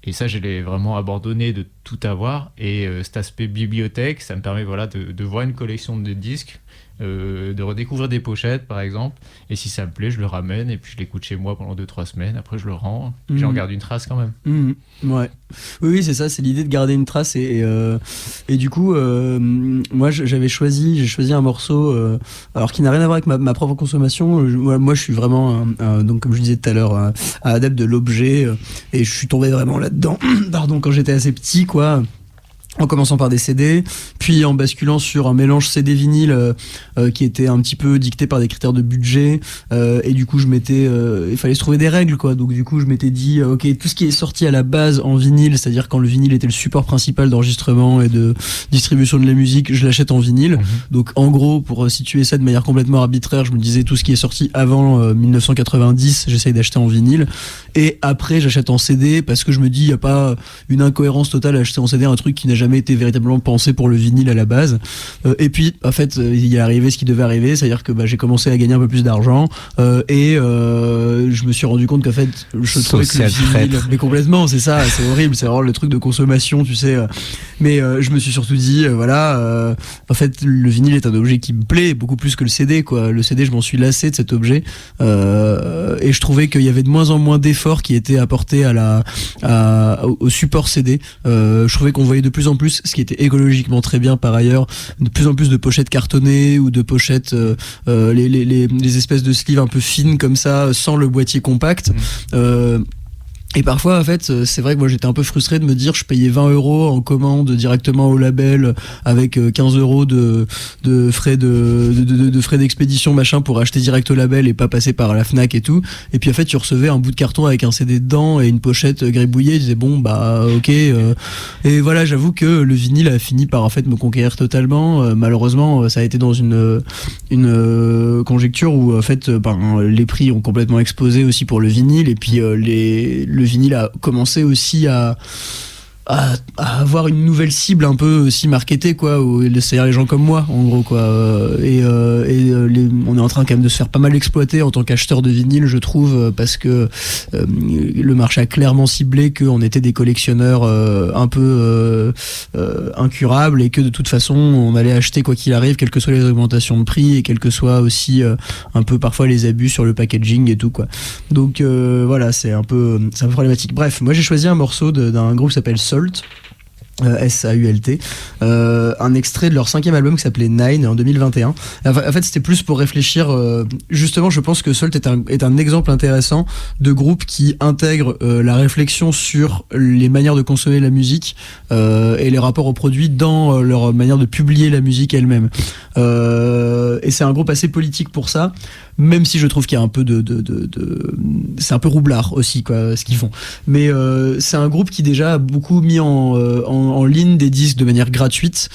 Et ça, je l'ai vraiment abandonné de tout avoir. Et cet aspect bibliothèque, ça me permet de voir une collection de disques, de redécouvrir des pochettes, par exemple. Et si ça me plaît, je le ramène et puis je l'écoute chez moi pendant 2-3 semaines. Après, je le rends. J'en garde une trace quand même. Ouais. Oui, c'est ça, c'est l'idée de garder une trace. Et du coup, moi, j'ai choisi un morceau alors qui n'a rien à voir avec ma propre consommation. Moi, je suis vraiment, donc comme je disais tout à l'heure, un adepte de l'objet. Et je suis tombé vraiment là-dedans quand j'étais assez petit, quoi. En commençant par des CD, puis en basculant sur un mélange CD-vinyle qui était un petit peu dicté par des critères de budget, et du coup il fallait se trouver des règles, quoi. Donc du coup je m'étais dit ok, tout ce qui est sorti à la base en vinyle, c'est-à-dire quand le vinyle était le support principal d'enregistrement et de distribution de la musique, je l'achète en vinyle. Donc en gros, pour situer ça de manière complètement arbitraire, je me disais tout ce qui est sorti avant 1990, j'essaye d'acheter en vinyle, et après j'achète en CD parce que je me dis il y a pas une incohérence totale à acheter en CD un truc qui n'a jamais été véritablement pensé pour le vinyle à la base. Et puis en fait il est arrivé ce qui devait arriver, c'est-à-dire que j'ai commencé à gagner un peu plus d'argent et je me suis rendu compte qu'en fait je trouvais que le vinyle, mais complètement, c'est ça, c'est horrible, c'est vraiment le truc de consommation, tu sais. Mais je me suis surtout dit en fait le vinyle est un objet qui me plaît beaucoup plus que le CD, quoi. Le CD, je m'en suis lassé de cet objet et je trouvais qu'il y avait de moins en moins d'efforts qui étaient apportés au support CD. Je trouvais qu'on voyait de plus en plus, ce qui était écologiquement très bien par ailleurs, de plus en plus de pochettes cartonnées ou de pochettes les espèces de sleeves un peu fines comme ça, sans le boîtier compact. Et parfois, en fait, c'est vrai que moi j'étais un peu frustré de me dire je payais 20 € en commande directement au label avec 15 € de frais de frais d'expédition machin pour acheter direct au label et pas passer par la Fnac et tout. Et puis en fait, tu recevais un bout de carton avec un CD dedans et une pochette gribouillée. Tu disais bon bah ok. Et voilà, j'avoue que le vinyle a fini par en fait me conquérir totalement. Malheureusement, ça a été dans une conjecture où en fait les prix ont complètement explosé aussi pour le vinyle et puis le vinyle a commencé aussi à avoir une nouvelle cible un peu aussi marketée, quoi, c'est-à-dire les gens comme moi en gros, quoi. On est en train quand même de se faire pas mal exploiter en tant qu'acheteur de vinyle, je trouve, parce que le marché a clairement ciblé qu'on était des collectionneurs un peu incurables et que de toute façon on allait acheter quoi qu'il arrive, quelles que soient les augmentations de prix et quelles que soient aussi un peu parfois les abus sur le packaging et tout, quoi. Donc voilà, c'est un peu problématique. Bref, moi j'ai choisi un morceau d'un groupe qui s'appelle Sault, S-A-U-L-T, un extrait de leur 5e album qui s'appelait Nine en 2021. En fait, c'était plus pour réfléchir. Justement, je pense que Sault est un exemple intéressant de groupe qui intègre la réflexion sur les manières de consommer la musique et les rapports aux produits dans leur manière de publier la musique elle-même. Et c'est un groupe assez politique pour ça, même si je trouve qu'il y a un peu c'est un peu roublard aussi, quoi, ce qu'ils font. Mais c'est un groupe qui déjà a beaucoup mis en en ligne des disques de manière gratuite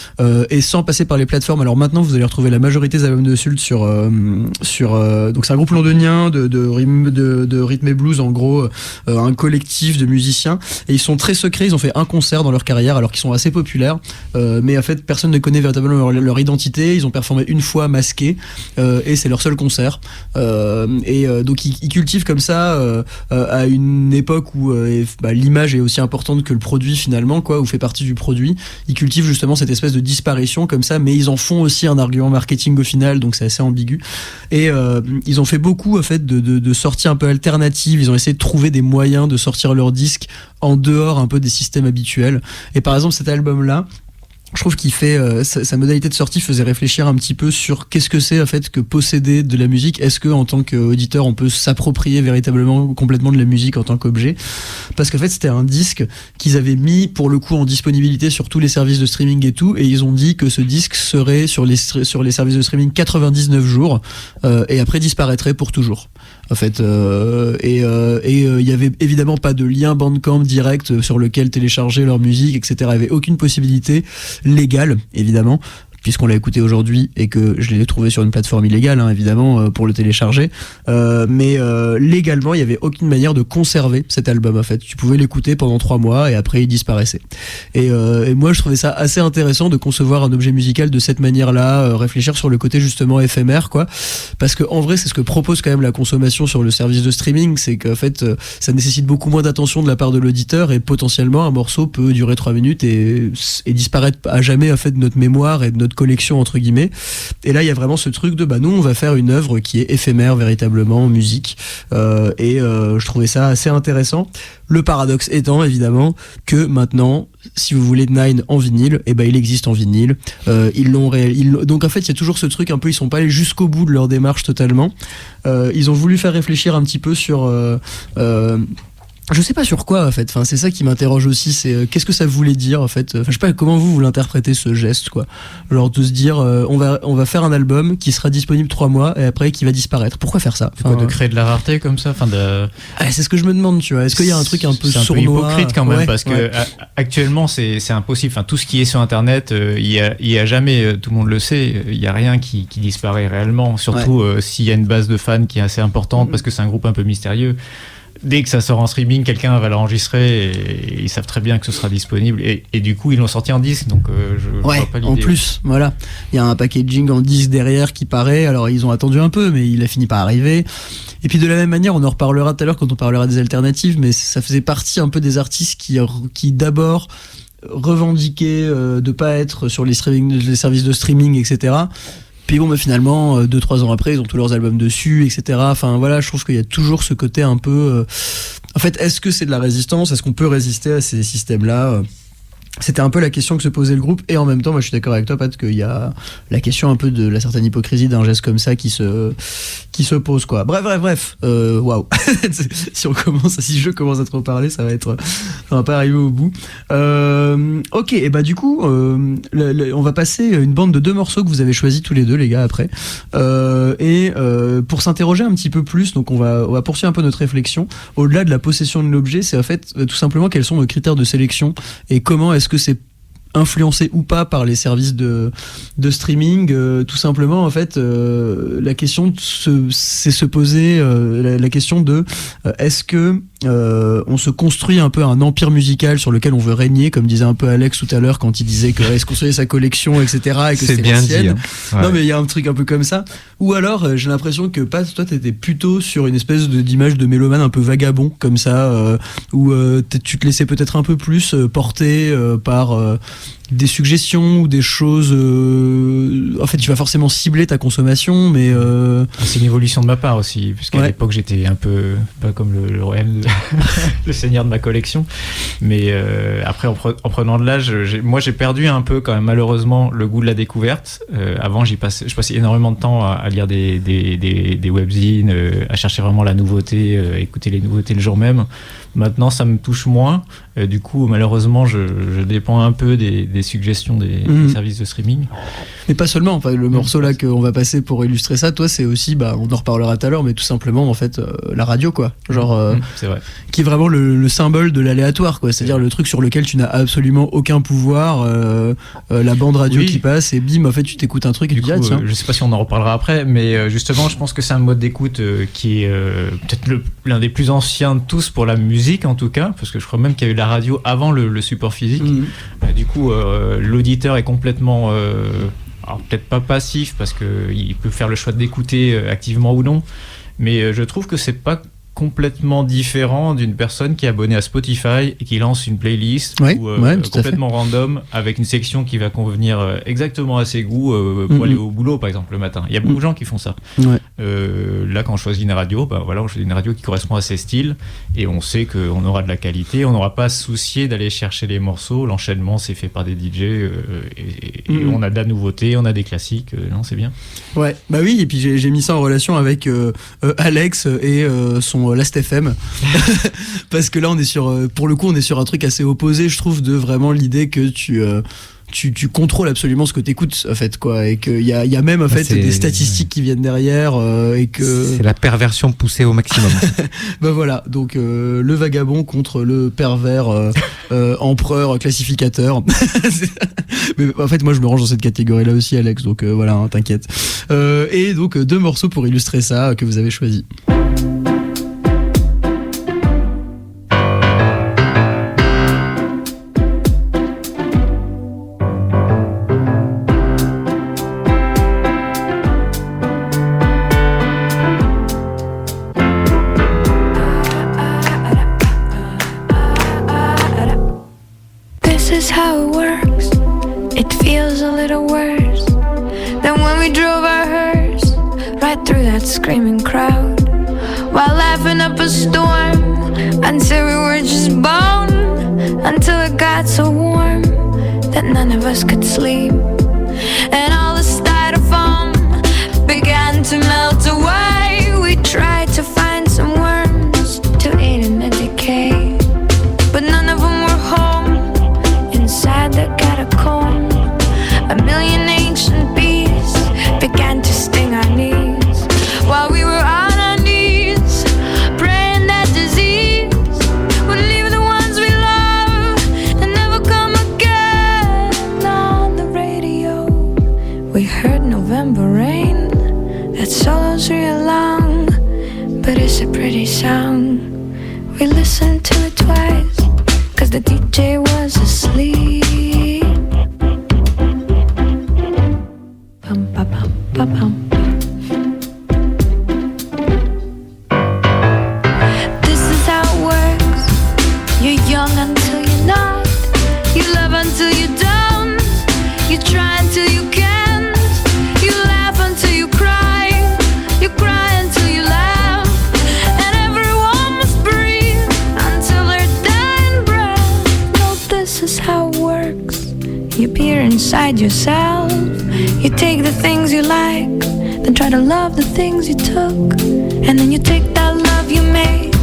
et sans passer par les plateformes. Alors maintenant, vous allez retrouver la majorité des albums de Sult sur donc c'est un groupe londonien de rhythm et blues, en gros, un collectif de musiciens, et ils sont très secrets. Ils ont fait un concert dans leur carrière alors qu'ils sont assez populaires, mais en fait personne ne connaît véritablement leur identité. Ils ont performé une fois masqués et c'est leur seul concert, donc ils cultivent comme ça à une époque où l'image est aussi importante que le produit finalement, quoi, ou fait partie du produit. Ils cultivent justement cette espèce de disparition comme ça, mais ils en font aussi un argument marketing au final, donc c'est assez ambigu. Et ils ont fait beaucoup en fait de sorties un peu alternatives. Ils ont essayé de trouver des moyens de sortir leurs disques en dehors un peu des systèmes habituels. Et par exemple, cet album-là, je trouve qu'il fait sa modalité de sortie faisait réfléchir un petit peu sur qu'est-ce que c'est en fait que posséder de la musique. Est-ce que en tant qu'auditeur on peut s'approprier véritablement complètement de la musique en tant qu'objet, parce qu'en fait c'était un disque qu'ils avaient mis pour le coup en disponibilité sur tous les services de streaming et tout, et ils ont dit que ce disque serait sur les services de streaming 99 jours et après disparaîtrait pour toujours en fait, et il y avait évidemment pas de lien Bandcamp direct sur lequel télécharger leur musique, etc. Il y avait aucune possibilité légale, évidemment, puisqu'on l'a écouté aujourd'hui et que je l'ai trouvé sur une plateforme illégale, hein, évidemment, pour le télécharger. Mais légalement, il n'y avait aucune manière de conserver cet album, en fait. Tu pouvais l'écouter pendant 3 mois et après, il disparaissait. Et moi, je trouvais ça assez intéressant de concevoir un objet musical de cette manière-là, réfléchir sur le côté justement éphémère, quoi. Parce que en vrai, c'est ce que propose quand même la consommation sur le service de streaming, c'est qu'en fait, ça nécessite beaucoup moins d'attention de la part de l'auditeur, et potentiellement, un morceau peut durer 3 minutes et disparaître à jamais, en fait, de notre mémoire et de notre collection entre guillemets. Et là il y a vraiment ce truc de nous on va faire une œuvre qui est éphémère véritablement en musique, et je trouvais ça assez intéressant. Le paradoxe étant évidemment que maintenant, si vous voulez Nine en vinyle, il existe en vinyle. Donc en fait il y a toujours ce truc un peu, ils sont pas allés jusqu'au bout de leur démarche totalement. Ils ont voulu faire réfléchir un petit peu sur je sais pas sur quoi en fait, enfin, c'est ça qui m'interroge aussi, c'est qu'est-ce que ça voulait dire en fait, enfin, je sais pas comment vous l'interprétez ce geste, quoi, genre de se dire on va faire un album qui sera disponible 3 mois et après qui va disparaître. Pourquoi faire ça, de créer de la rareté comme ça, c'est ce que je me demande, tu vois, est-ce qu'il y a un truc un peu sournois, c'est un peu hypocrite quand même, parce que actuellement c'est impossible, enfin tout ce qui est sur internet, il y a jamais, tout le monde le sait, il y a rien qui disparaît réellement, surtout s'il y a une base de fans qui est assez importante, parce que c'est un groupe un peu mystérieux. Dès que ça sort en streaming, quelqu'un va l'enregistrer et ils savent très bien que ce sera disponible, et du coup ils l'ont sorti en disque, donc je vois pas l'idée. En plus, voilà, il y a un packaging en disque derrière qui paraît, alors ils ont attendu un peu mais il a fini par arriver. Et puis de la même manière, on en reparlera tout à l'heure quand on parlera des alternatives, mais ça faisait partie un peu des artistes qui d'abord revendiquaient de pas être sur les services de streaming, etc. Puis bon, finalement, 2-3 ans après, ils ont tous leurs albums dessus, etc. Enfin voilà, je trouve qu'il y a toujours ce côté un peu... En fait, est-ce que c'est de la résistance ? Est-ce qu'on peut résister à ces systèmes-là ? C'était un peu la question que se posait le groupe, et en même temps, moi je suis d'accord avec toi, Pat, qu'il y a la question un peu de la certaine hypocrisie d'un geste comme ça qui se pose, quoi. Bref, waouh. Si je commence à trop parler, ça va pas arriver au bout. Ok, et du coup, on va passer une bande de 2 morceaux que vous avez choisis tous les deux, les gars, après. Pour s'interroger un petit peu plus, donc on va poursuivre un peu notre réflexion. Au-delà de la possession de l'objet, c'est en fait tout simplement quels sont nos critères de sélection et comment est-ce que c'est influencé ou pas par les services de streaming, tout simplement en fait. La question c'est se poser la question de est-ce que on se construit un peu un empire musical sur lequel on veut régner, comme disait un peu Alex tout à l'heure quand il disait que se construisait sa collection, etc., et que c'est bien dit, hein. Ouais. Non mais il y a un truc un peu comme ça, ou alors j'ai l'impression que Pat, toi t'étais plutôt sur une espèce d'image de mélomane un peu vagabond comme ça, où tu te laissais peut-être un peu plus porter par des suggestions ou des choses. En fait, tu vas forcément cibler ta consommation, mais c'est une évolution de ma part aussi, puisqu'à l'époque j'étais un peu pas comme le royaume le seigneur de ma collection, mais après en prenant de l'âge, moi j'ai perdu un peu quand même malheureusement le goût de la découverte. Avant je passais énormément de temps à lire des webzines, à chercher vraiment la nouveauté, écouter les nouveautés le jour même. Maintenant, ça me touche moins. Du coup, malheureusement, je dépends un peu des suggestions des services de streaming. Mais pas seulement, enfin, le morceau là qu'on va passer pour illustrer ça, toi c'est aussi, on en reparlera tout à l'heure, mais tout simplement en fait la radio quoi, genre C'est vrai. qui est vraiment le symbole de l'aléatoire quoi, c'est-à-dire le truc sur lequel tu n'as absolument aucun pouvoir, la bande radio qui passe et bim en fait tu t'écoutes un truc et Du tu coup, dis tiens. je sais pas si on en reparlera après, mais justement, je pense que c'est un mode d'écoute qui est peut-être l'un des plus anciens de tous pour la musique en tout cas, parce que je crois même qu'il y a eu la radio avant le support physique. Du coup, l'auditeur est complètement, alors peut-être pas passif parce qu'il peut faire le choix d'écouter activement ou non, mais je trouve que c'est pas complètement différent d'une personne qui est abonnée à Spotify et qui lance une playlist tout à complètement random avec une section qui va convenir exactement à ses goûts pour aller au boulot par exemple le matin. Il y a beaucoup de gens qui font ça. Là quand on choisit une radio, on choisit une radio qui correspond à ses styles et on sait qu'on aura de la qualité, on n'aura pas à se soucier d'aller chercher les morceaux, l'enchaînement c'est fait par des DJ et on a de la nouveauté, on a des classiques, non c'est bien. Ouais, bah oui, et puis j'ai mis ça en relation avec Alex et son Last FM parce que là on est sur pour le coup on est sur un truc assez opposé je trouve de vraiment l'idée que tu contrôles absolument ce que t'écoutes en fait quoi, et qu'il y a même en fait des statistiques qui viennent derrière et que c'est la perversion poussée au maximum. Voilà, donc le vagabond contre le pervers empereur classificateur. Mais en fait moi je me range dans cette catégorie là aussi Alex, donc voilà hein, t'inquiète. Et donc 2 morceaux pour illustrer ça que vous avez choisi. Screaming crowd while laughing up a storm until we were just bone, until it got so warm that none of us could sleep and all the styrofoam began to melt away. We tried to find some worms to eat in the decay, but none of them were home inside the catacomb. A million ancient bees began to sting our knees while we were on our knees, praying that disease would leave the ones we love and never come again. On the radio, we heard November rain. That solo's real long, but it's a pretty song. We listened to it twice, 'cause the DJ was asleep. Bum, ba, bum, ba, bum. Young until you're not, you love until you don't, you try until you can't, you laugh until you cry until you laugh, and everyone must breathe until their dying breath. No, this is how it works. You peer inside yourself, you take the things you like, then try to love the things you took, and then you take that love you made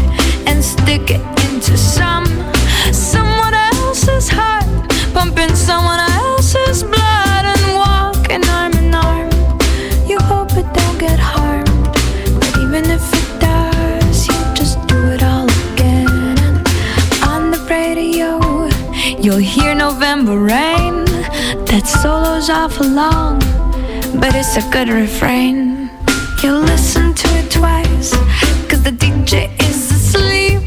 and stick it into someone else's heart, pumping someone else's blood, and walking arm in arm. You hope it don't get harmed, but even if it does, you just do it all again. And on the radio, you'll hear November rain. That solo's awful long, but it's a good refrain. You'll listen to it twice, 'cause the DJ is asleep.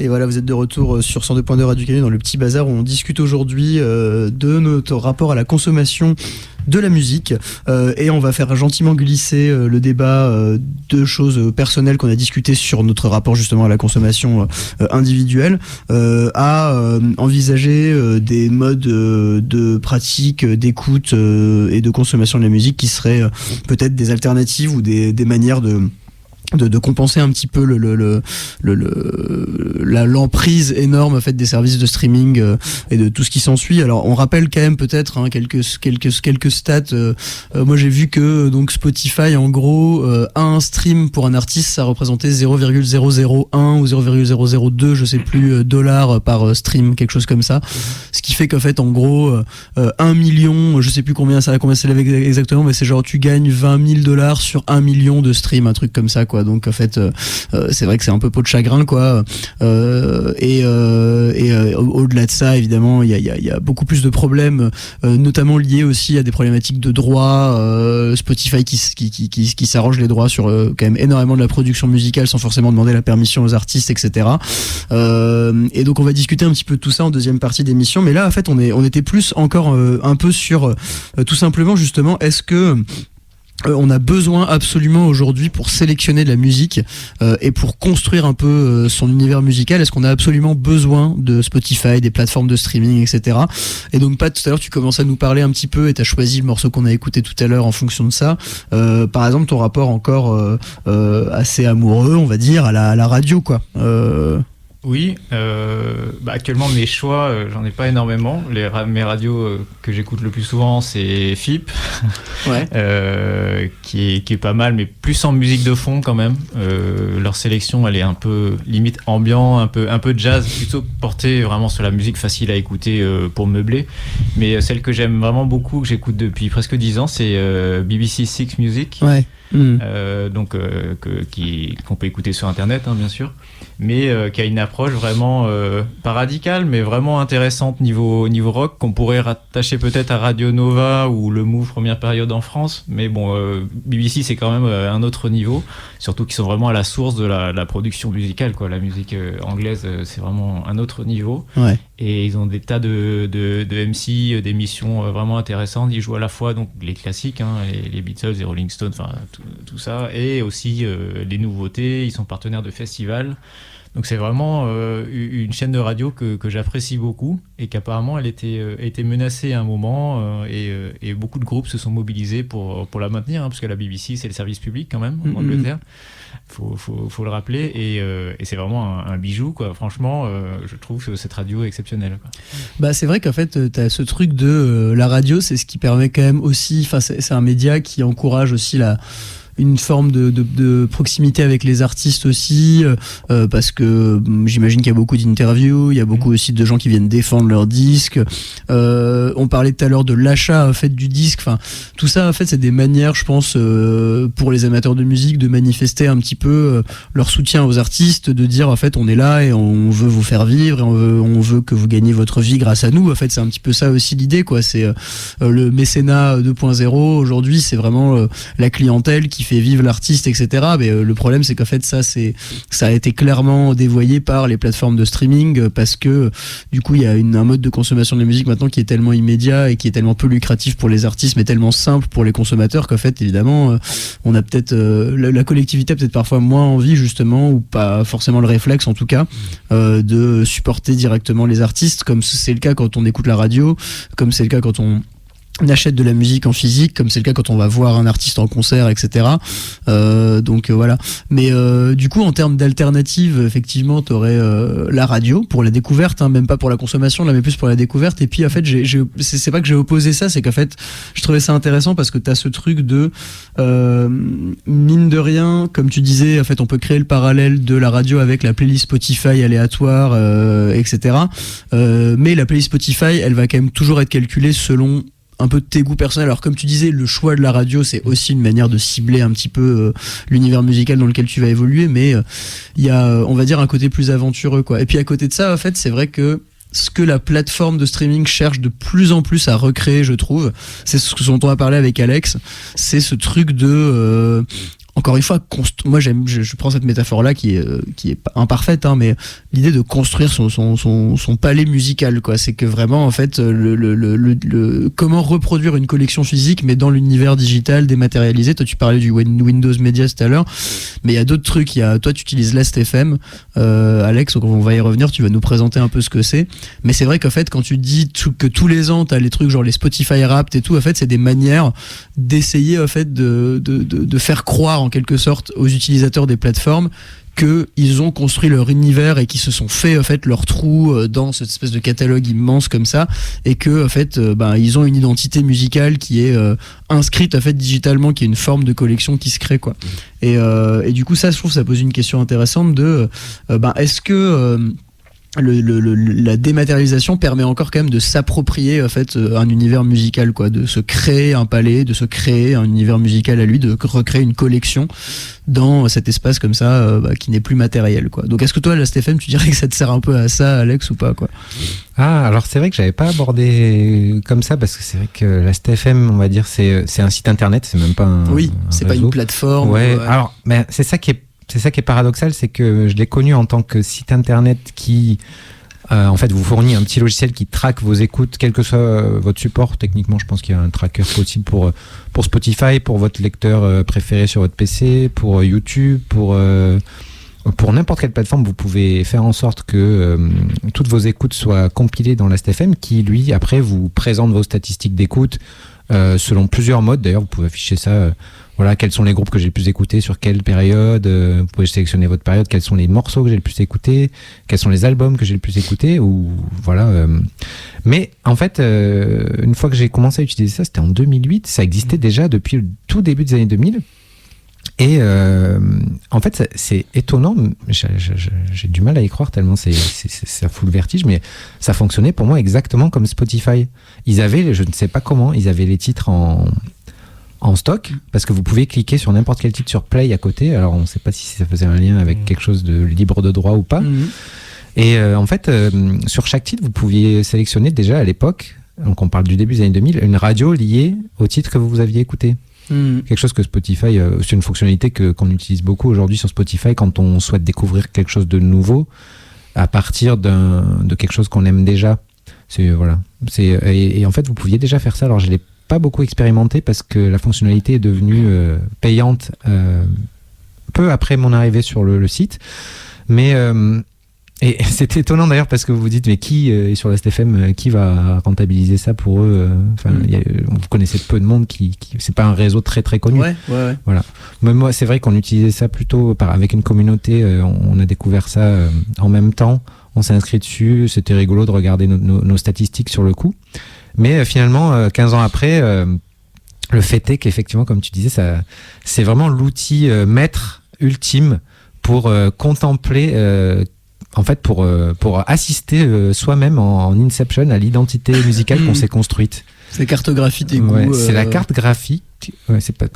Et voilà, vous êtes de retour sur 102.2 Radio Canu dans le petit bazar où on discute aujourd'hui de notre rapport à la consommation de la musique et on va faire gentiment glisser le débat de choses personnelles qu'on a discuté sur notre rapport justement à la consommation individuelle à envisager des modes de pratique, d'écoute et de consommation de la musique qui seraient peut-être des alternatives ou des manières de compenser un petit peu l'emprise énorme en fait des services de streaming et de tout ce qui s'ensuit. Alors on rappelle quand même peut-être quelques stats. Moi j'ai vu que donc Spotify en gros un stream pour un artiste ça représentait 0,001 ou 0,002 je sais plus dollars par stream, quelque chose comme ça. Ce qui fait qu'en fait en gros 1 million, je sais plus combien ça s'élève exactement, mais c'est genre tu gagnes $20,000 sur 1 million de streams, un truc comme ça quoi. Donc en fait c'est vrai que c'est un peu peau de chagrin quoi. Au-delà de ça évidemment il y a beaucoup plus de problèmes notamment liés aussi à des problématiques de droits, Spotify qui s'arrange les droits sur quand même énormément de la production musicale sans forcément demander la permission aux artistes, etc. Et donc on va discuter un petit peu de tout ça en deuxième partie d'émission, mais là en fait on était plus encore un peu sur tout simplement justement est-ce que on a besoin absolument aujourd'hui pour sélectionner de la musique et pour construire un peu son univers musical, est-ce qu'on a absolument besoin de Spotify, des plateformes de streaming, etc. Et donc Pat, tout à l'heure tu commences à nous parler un petit peu et t'as choisi le morceau qu'on a écouté tout à l'heure en fonction de ça. Par exemple ton rapport encore assez amoureux on va dire à la radio quoi. Oui, actuellement mes choix, j'en ai pas énormément. Mes radios que j'écoute le plus souvent, c'est FIP, ouais. qui est pas mal, mais plus en musique de fond quand même. Leur sélection, elle est un peu limite ambiant, un peu jazz, plutôt portée vraiment sur la musique facile à écouter pour meubler. Mais celle que j'aime vraiment beaucoup, que j'écoute depuis presque 10 ans, c'est BBC Six Music. Ouais. Qu'on peut écouter sur internet hein, bien sûr, mais qui a une approche vraiment pas radicale mais vraiment intéressante niveau rock, qu'on pourrait rattacher peut-être à Radio Nova ou le Move première période en France, mais bon BBC c'est quand même un autre niveau, surtout qu'ils sont vraiment à la source de la production musicale quoi. La musique anglaise c'est vraiment un autre niveau, ouais. Et ils ont des tas de MC, d'émissions vraiment intéressantes. Ils jouent à la fois donc les classiques, hein, les Beatles, les Rolling Stones, enfin tout ça, et aussi les nouveautés. Ils sont partenaires de festivals. Donc c'est vraiment une chaîne de radio que j'apprécie beaucoup et qu'apparemment elle était menacée à un moment et beaucoup de groupes se sont mobilisés pour la maintenir, hein, parce que la BBC c'est le service public quand même en Angleterre. Faut le rappeler et c'est vraiment un bijou quoi. Franchement je trouve que cette radio est exceptionnelle quoi. Bah c'est vrai qu'en fait t'as ce truc de la radio, c'est ce qui permet quand même aussi, enfin c'est un média qui encourage aussi une forme de proximité avec les artistes aussi, parce que j'imagine qu'il y a beaucoup d'interviews, il y a beaucoup aussi de gens qui viennent défendre leurs disques. On parlait tout à l'heure de l'achat en fait du disque. Enfin, tout ça en fait c'est des manières, je pense, pour les amateurs de musique de manifester un petit peu leur soutien aux artistes, de dire en fait on est là et on veut vous faire vivre et on veut que vous gagniez votre vie grâce à nous. En fait c'est un petit peu ça aussi l'idée quoi. C'est le mécénat 2.0 aujourd'hui, c'est vraiment la clientèle qui fait vivre l'artiste, etc. Mais le problème c'est qu'en fait ça a été clairement dévoyé par les plateformes de streaming, parce que du coup il y a un mode de consommation de la musique maintenant qui est tellement immédiat et qui est tellement peu lucratif pour les artistes mais tellement simple pour les consommateurs qu'en fait évidemment on a peut-être la collectivité a peut-être parfois moins envie justement, ou pas forcément le réflexe en tout cas, de supporter directement les artistes, comme c'est le cas quand on écoute la radio, comme c'est le cas quand on achète de la musique en physique, comme c'est le cas quand on va voir un artiste en concert, etc. Donc voilà. Mais du coup, en termes d'alternatives, effectivement, t'aurais la radio pour la découverte, hein, même pas pour la consommation, là, mais plus pour la découverte. Et puis en fait, c'est pas que j'ai opposé ça, c'est qu'en fait, je trouvais ça intéressant parce que t'as ce truc de mine de rien, comme tu disais, en fait, on peut créer le parallèle de la radio avec la playlist Spotify aléatoire, etc. Mais la playlist Spotify, elle va quand même toujours être calculée selon un peu de tes goûts personnels. Alors comme tu disais, le choix de la radio c'est aussi une manière de cibler un petit peu l'univers musical dans lequel tu vas évoluer, mais il y a on va dire un côté plus aventureux quoi. Et puis à côté de ça en fait c'est vrai que ce que la plateforme de streaming cherche de plus en plus à recréer, je trouve, c'est ce dont on a parlé avec Alex, c'est ce truc de encore une fois, moi je prends cette métaphore-là qui est imparfaite, hein, mais l'idée de construire son palais musical, quoi. C'est que vraiment, en fait, comment reproduire une collection physique, mais dans l'univers digital dématérialisé. Toi, tu parlais du Windows Media tout à l'heure, mais il y a d'autres trucs. Toi, tu utilises Last.fm, Alex, on va y revenir. Tu vas nous présenter un peu ce que c'est. Mais c'est vrai qu'en fait, quand tu dis que tous les ans, t'as les trucs genre les Spotify Wrapped et tout, en fait, c'est des manières d'essayer, en fait, de faire croire en quelque sorte aux utilisateurs des plateformes qu'ils ont construit leur univers et qu'ils se sont fait en fait leur trou dans cette espèce de catalogue immense comme ça, et que en fait ils ont une identité musicale qui est inscrite en fait digitalement, qui est une forme de collection qui se crée, quoi. Et du coup ça, je trouve, ça pose une question intéressante de est-ce que la dématérialisation permet encore quand même de s'approprier en fait un univers musical, quoi, de se créer un palais, de se créer un univers musical à lui, de recréer une collection dans cet espace comme ça qui n'est plus matériel, quoi. Donc est-ce que toi, Last.fm, tu dirais que ça te sert un peu à ça, Alex, ou pas, quoi? Ah, alors c'est vrai que j'avais pas abordé comme ça, parce que c'est vrai que Last.fm, on va dire, c'est un site internet, c'est même pas un c'est réseau. pas une plateforme. Ouais. Alors, mais c'est ça qui est paradoxal, c'est que je l'ai connu en tant que site internet qui, en fait, vous fournit un petit logiciel qui traque vos écoutes, quel que soit votre support. Techniquement, je pense qu'il y a un tracker possible pour Spotify, pour votre lecteur préféré sur votre PC, pour YouTube, pour n'importe quelle plateforme. Vous pouvez faire en sorte que toutes vos écoutes soient compilées dans Last.fm, qui, lui, après, vous présente vos statistiques d'écoute selon plusieurs modes. D'ailleurs, vous pouvez afficher ça. Voilà, quels sont les groupes que j'ai le plus écoutés, sur quelle période, vous pouvez sélectionner votre période, quels sont les morceaux que j'ai le plus écoutés, quels sont les albums que j'ai le plus écoutés, ou voilà. Mais en fait, une fois que j'ai commencé à utiliser ça, c'était en 2008, ça existait déjà depuis le tout début des années 2000. Et en fait, c'est étonnant, j'ai du mal à y croire tellement ça fout le vertige, mais ça fonctionnait pour moi exactement comme Spotify. Ils avaient, je ne sais pas comment, ils avaient les titres en stock, parce que vous pouvez cliquer sur n'importe quel titre sur Play à côté. Alors on ne sait pas si ça faisait un lien avec quelque chose de libre de droit ou pas. Et en fait, sur chaque titre, vous pouviez sélectionner déjà à l'époque, donc on parle du début des années 2000, une radio liée au titre que vous aviez écouté. Quelque chose que Spotify, c'est une fonctionnalité qu'on utilise beaucoup aujourd'hui sur Spotify quand on souhaite découvrir quelque chose de nouveau à partir de quelque chose qu'on aime déjà. Voilà. Et en fait, vous pouviez déjà faire ça. Alors je l'ai pas beaucoup expérimenté parce que la fonctionnalité est devenue payante peu après mon arrivée sur le site. Mais et c'est étonnant d'ailleurs, parce que vous vous dites, mais qui est sur Last.fm, qui va rentabiliser ça pour eux? Vous connaissez peu de monde qui c'est pas un réseau très très connu. Ouais. Voilà. Mais moi, c'est vrai qu'on utilisait ça plutôt avec une communauté. On a découvert ça en même temps. On s'est inscrit dessus. C'était rigolo de regarder nos statistiques sur le coup. Mais finalement, 15 ans après, le fait est qu'effectivement, comme tu disais, c'est vraiment l'outil maître ultime pour contempler, en fait, pour assister soi-même en Inception à l'identité musicale qu'on s'est construite. C'est cartographie tes goûts. Ouais, c'est la carte graphique. Ouais, c'est pas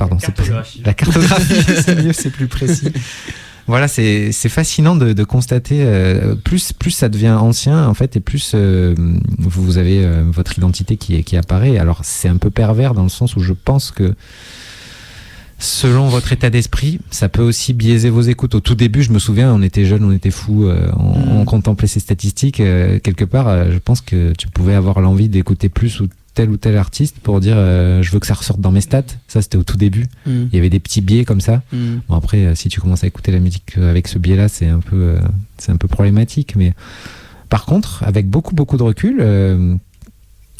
la cartographie. C'est mieux, c'est plus précis. Voilà, c'est fascinant de constater, plus ça devient ancien, en fait, et plus vous avez votre identité qui apparaît. Alors, c'est un peu pervers dans le sens où je pense que selon votre état d'esprit, ça peut aussi biaiser vos écoutes. Au tout début, je me souviens, on était jeunes, on était fous, on contemplait ces statistiques. Quelque part, je pense que tu pouvais avoir l'envie d'écouter plus ou tel artiste pour dire je veux que ça ressorte dans mes stats. Ça, c'était au tout début. Il y avait des petits biais comme ça. Bon, après, si tu commences à écouter la musique avec ce biais-là, c'est un peu problématique. Mais par contre, avec beaucoup de recul,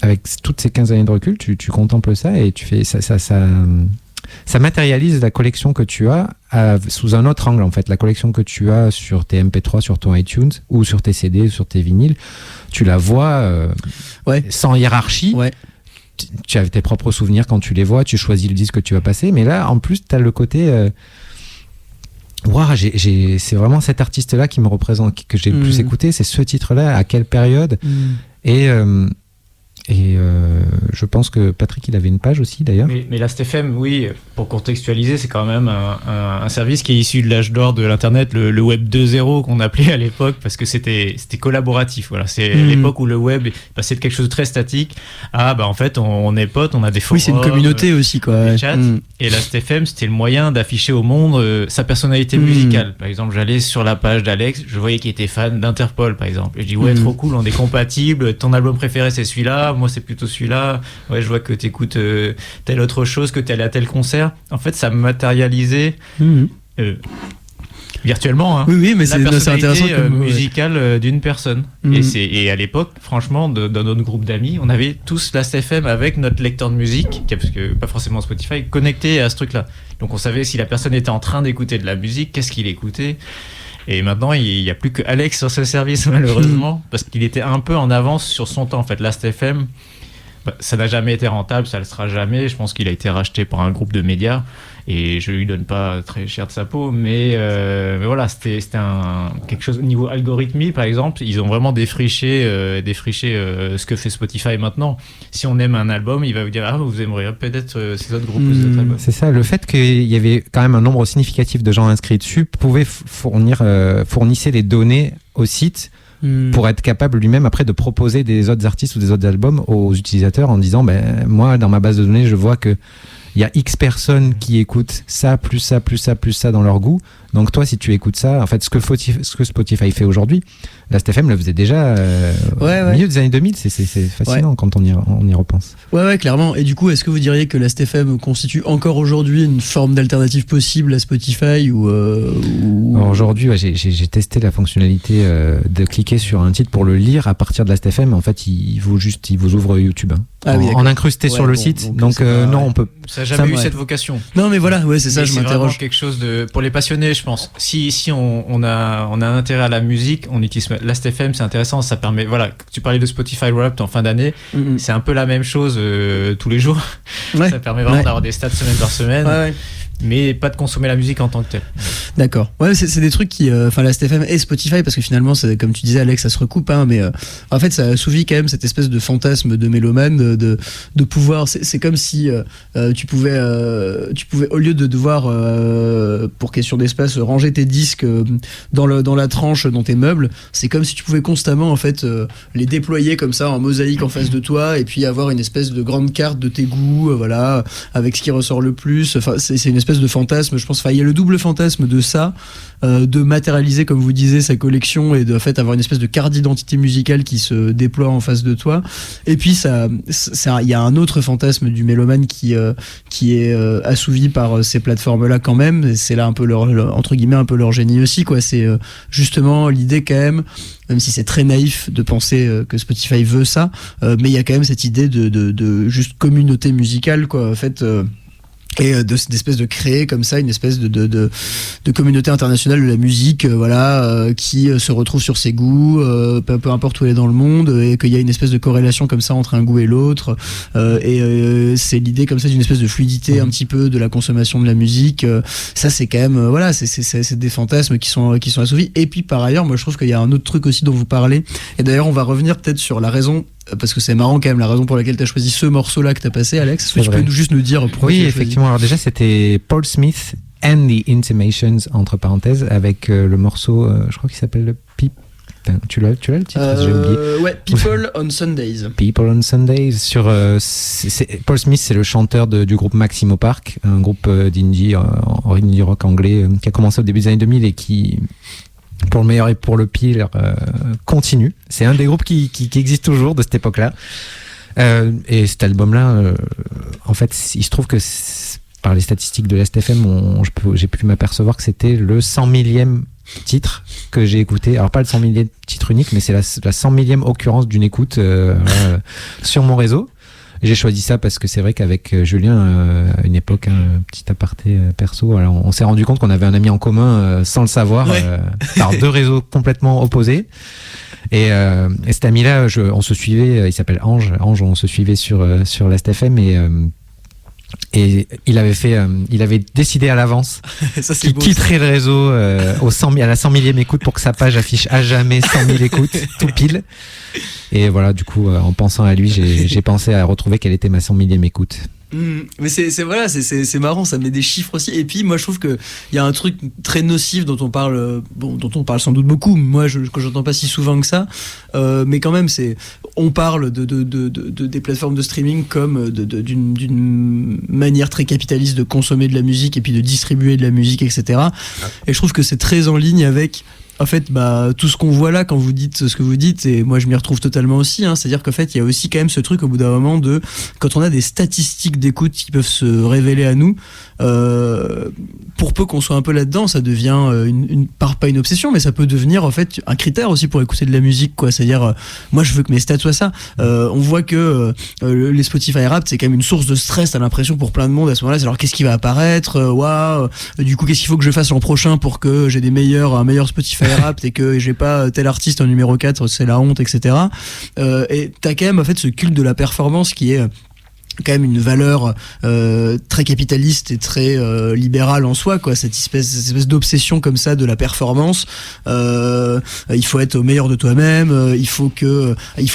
avec toutes ces 15 années de recul, tu contemples ça et tu fais ça matérialise la collection que tu as sous un autre angle, en fait. La collection que tu as sur tes MP3, sur ton iTunes, ou sur tes CD, sur tes vinyles, tu la vois sans hiérarchie. Ouais. Tu as tes propres souvenirs quand tu les vois, tu choisis le disque que tu vas passer, mais là, en plus, tu as le côté... c'est vraiment cet artiste-là qui me représente, que j'ai le plus écouté, c'est ce titre-là, à quelle période. Et je pense que Patrick, il avait une page aussi d'ailleurs. Mais Last.fm, oui, pour contextualiser, c'est quand même un service qui est issu de l'âge d'or de l'internet, le web 2.0 qu'on appelait à l'époque, parce que c'était collaboratif. Voilà, c'est l'époque où le web est passé de quelque chose de très statique à en fait on est potes, on a des forums. Oui, c'est une communauté aussi quoi. Des chats. Et Last.fm, c'était le moyen d'afficher au monde sa personnalité musicale. Par exemple, j'allais sur la page d'Alex, je voyais qu'il était fan d'Interpol par exemple. Et je dis ouais, trop cool, on est compatibles. Ton album préféré c'est celui-là, moi c'est plutôt celui-là. Ouais, je vois que t'écoutes telle autre chose, que t'es allé à tel concert. En fait, ça matérialisait virtuellement oui, mais la c'est personnalité intéressant comme musicale d'une personne. Et à l'époque, franchement, dans notre groupe d'amis, on avait tous Last.fm avec notre lecteur de musique, parce que pas forcément Spotify, connecté à ce truc-là. Donc on savait si la personne était en train d'écouter de la musique, qu'est-ce qu'il écoutait. Et maintenant, il n'y a plus que Alex sur ce service, malheureusement, parce qu'il était un peu en avance sur son temps. En fait, Last.fm, ça n'a jamais été rentable, ça ne le sera jamais. Je pense qu'il a été racheté par un groupe de médias et je lui donne pas très cher de sa peau. Mais voilà, c'était quelque chose au niveau algorithmie, par exemple. Ils ont vraiment défriché ce que fait Spotify maintenant. Si on aime un album, il va vous dire vous aimeriez peut-être ces autres groupes ou ces autres albums. C'est ça, le fait qu'il y avait quand même un nombre significatif de gens inscrits dessus pouvait fournissait des données au site pour être capable lui-même après de proposer des autres artistes ou des autres albums aux utilisateurs en disant moi dans ma base de données je vois que il y a X personnes qui écoutent ça, plus ça, plus ça, plus ça dans leur goût. Donc toi, si tu écoutes ça, en fait, ce que Spotify fait aujourd'hui, Last.fm le faisait déjà au milieu des années 2000. C'est fascinant quand on y repense. Ouais, clairement. Et du coup, est-ce que vous diriez que Last.fm constitue encore aujourd'hui une forme d'alternative possible à Spotify ou... Alors aujourd'hui, j'ai testé la fonctionnalité de cliquer sur un titre pour le lire à partir de Last.fm. En fait, il vous ouvre YouTube en incrusté sur le site. Donc non, on peut. Ça n'a jamais eu cette vocation. Non, mais voilà, c'est ça. Je m'interroge. C'est vraiment quelque chose pour les passionnés, je pense. Si on a un intérêt à la musique, on utilise Last.fm, c'est intéressant. Ça permet. Voilà, tu parlais de Spotify Wrapped en fin d'année. C'est un peu la même chose tous les jours. Ça permet vraiment d'avoir des stats semaine par semaine. Mais pas de consommer la musique en tant que telle. D'accord. Ouais, c'est des trucs qui, Last.fm et Spotify, parce que finalement, comme tu disais, Alex, ça se recoupe, mais en fait, ça assouvit quand même cette espèce de fantasme de mélomane, de pouvoir. C'est comme si tu pouvais, au lieu de devoir, pour question d'espace, ranger tes disques dans la tranche dans tes meubles, c'est comme si tu pouvais constamment, en fait, les déployer comme ça en mosaïque en face de toi, et puis avoir une espèce de grande carte de tes goûts, voilà, avec ce qui ressort le plus. Enfin, c'est une espèce de fantasme, je pense. Il y a le double fantasme de ça, de matérialiser, comme vous disiez, sa collection et de en fait avoir une espèce de carte d'identité musicale qui se déploie en face de toi. Et puis il y a un autre fantasme du mélomane qui est assouvi par ces plateformes-là quand même. Et c'est là un peu entre guillemets un peu leur génie aussi, quoi. C'est justement l'idée quand même si c'est très naïf de penser que Spotify veut ça, mais il y a quand même cette idée de juste communauté musicale, quoi. En fait. Et d'espèce de créer comme ça une espèce de communauté internationale de la musique, qui se retrouve sur ses goûts, peu importe où elle est dans le monde, et qu'il y a une espèce de corrélation comme ça entre un goût et l'autre, et c'est l'idée comme ça d'une espèce de fluidité un petit peu de la consommation de la musique. Ça c'est quand même c'est des fantasmes qui sont assouvis. Et puis par ailleurs, moi je trouve qu'il y a un autre truc aussi dont vous parlez, et d'ailleurs on va revenir peut-être sur la raison, parce que c'est marrant quand même, la raison pour laquelle tu as choisi ce morceau-là que tu as passé, Alex. Est-ce que tu peux juste nous dire pourquoi tu l'as choisi ? Effectivement. Alors déjà, c'était Paul Smith and the Intimations, entre parenthèses, avec le morceau, je crois qu'il s'appelle Peep. Tu l'as le titre ? J'ai oublié. People on Sundays. People on Sundays. Paul Smith, c'est le chanteur du groupe Maximo Park, un groupe d'indie rock anglais qui a commencé au début des années 2000 et qui... pour le meilleur et pour le pire, continue. C'est un des groupes qui existe toujours de cette époque-là. Et cet album-là, en fait, il se trouve que par les statistiques de Last.fm, j'ai pu m'apercevoir que c'était le 100 millième titre que j'ai écouté. Alors pas le 100 millième titre unique, mais c'est la 100 millième occurrence d'une écoute sur mon réseau. J'ai choisi ça parce que c'est vrai qu'avec Julien, à une époque, un petit aparté perso, alors on s'est rendu compte qu'on avait un ami en commun sans le savoir, par deux réseaux complètement opposés. Et cet ami-là, on se suivait, il s'appelle Ange, on se suivait sur Last.fm Et il avait décidé à l'avance Ça, c'est qu'il beau. quitterait le réseau à la 100 millième écoute pour que sa page affiche à jamais 100 000 écoutes, tout pile. Et voilà, du coup, en pensant à lui, j'ai pensé à retrouver quelle était ma 100 millième écoute. Mais c'est marrant, ça met des chiffres aussi. Et puis moi je trouve que il y a un truc très nocif dont on parle, dont on parle sans doute beaucoup. Moi que j'entends pas si souvent que ça, mais quand même on parle des plateformes de streaming comme d'une manière très capitaliste de consommer de la musique et puis de distribuer de la musique, etc. Et je trouve que c'est très en ligne avec en fait, tout ce qu'on voit là quand vous dites ce que vous dites, et moi je m'y retrouve totalement aussi, hein, c'est-à-dire qu'en fait il y a aussi quand même ce truc au bout d'un moment de, quand on a des statistiques d'écoute qui peuvent se révéler à nous, pour peu qu'on soit un peu là-dedans, ça devient pas une obsession, mais ça peut devenir en fait un critère aussi pour écouter de la musique, quoi. C'est-à-dire, moi je veux que mes stats soient ça. On voit que les Spotify Wrapped, c'est quand même une source de stress, t'as l'impression, pour plein de monde à ce moment-là. C'est alors qu'est-ce qui va apparaître, du coup qu'est-ce qu'il faut que je fasse l'an prochain pour que j'ai un meilleur Spotify Wrapped et que j'ai pas tel artiste en numéro 4, c'est la honte, etc. Et t'as quand même en fait ce culte de la performance qui est quand même une valeur très capitaliste et très libérale en soi, quoi. Cette espèce d'obsession comme ça de la performance. Il faut être au meilleur de toi-même. Il faut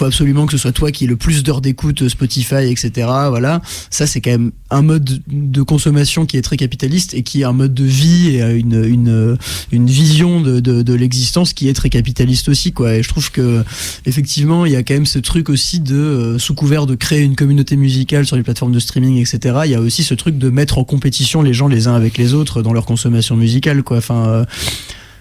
absolument que ce soit toi qui ait le plus d'heures d'écoute Spotify, etc. Voilà. Ça, c'est quand même un mode de consommation qui est très capitaliste et qui est un mode de vie et une vision de l'existence qui est très capitaliste aussi, quoi. Et je trouve que effectivement, il y a quand même ce truc aussi de sous couvert de créer une communauté musicale sur les plateformes de streaming, etc. Il y a aussi ce truc de mettre en compétition les gens les uns avec les autres dans leur consommation musicale, quoi. Enfin,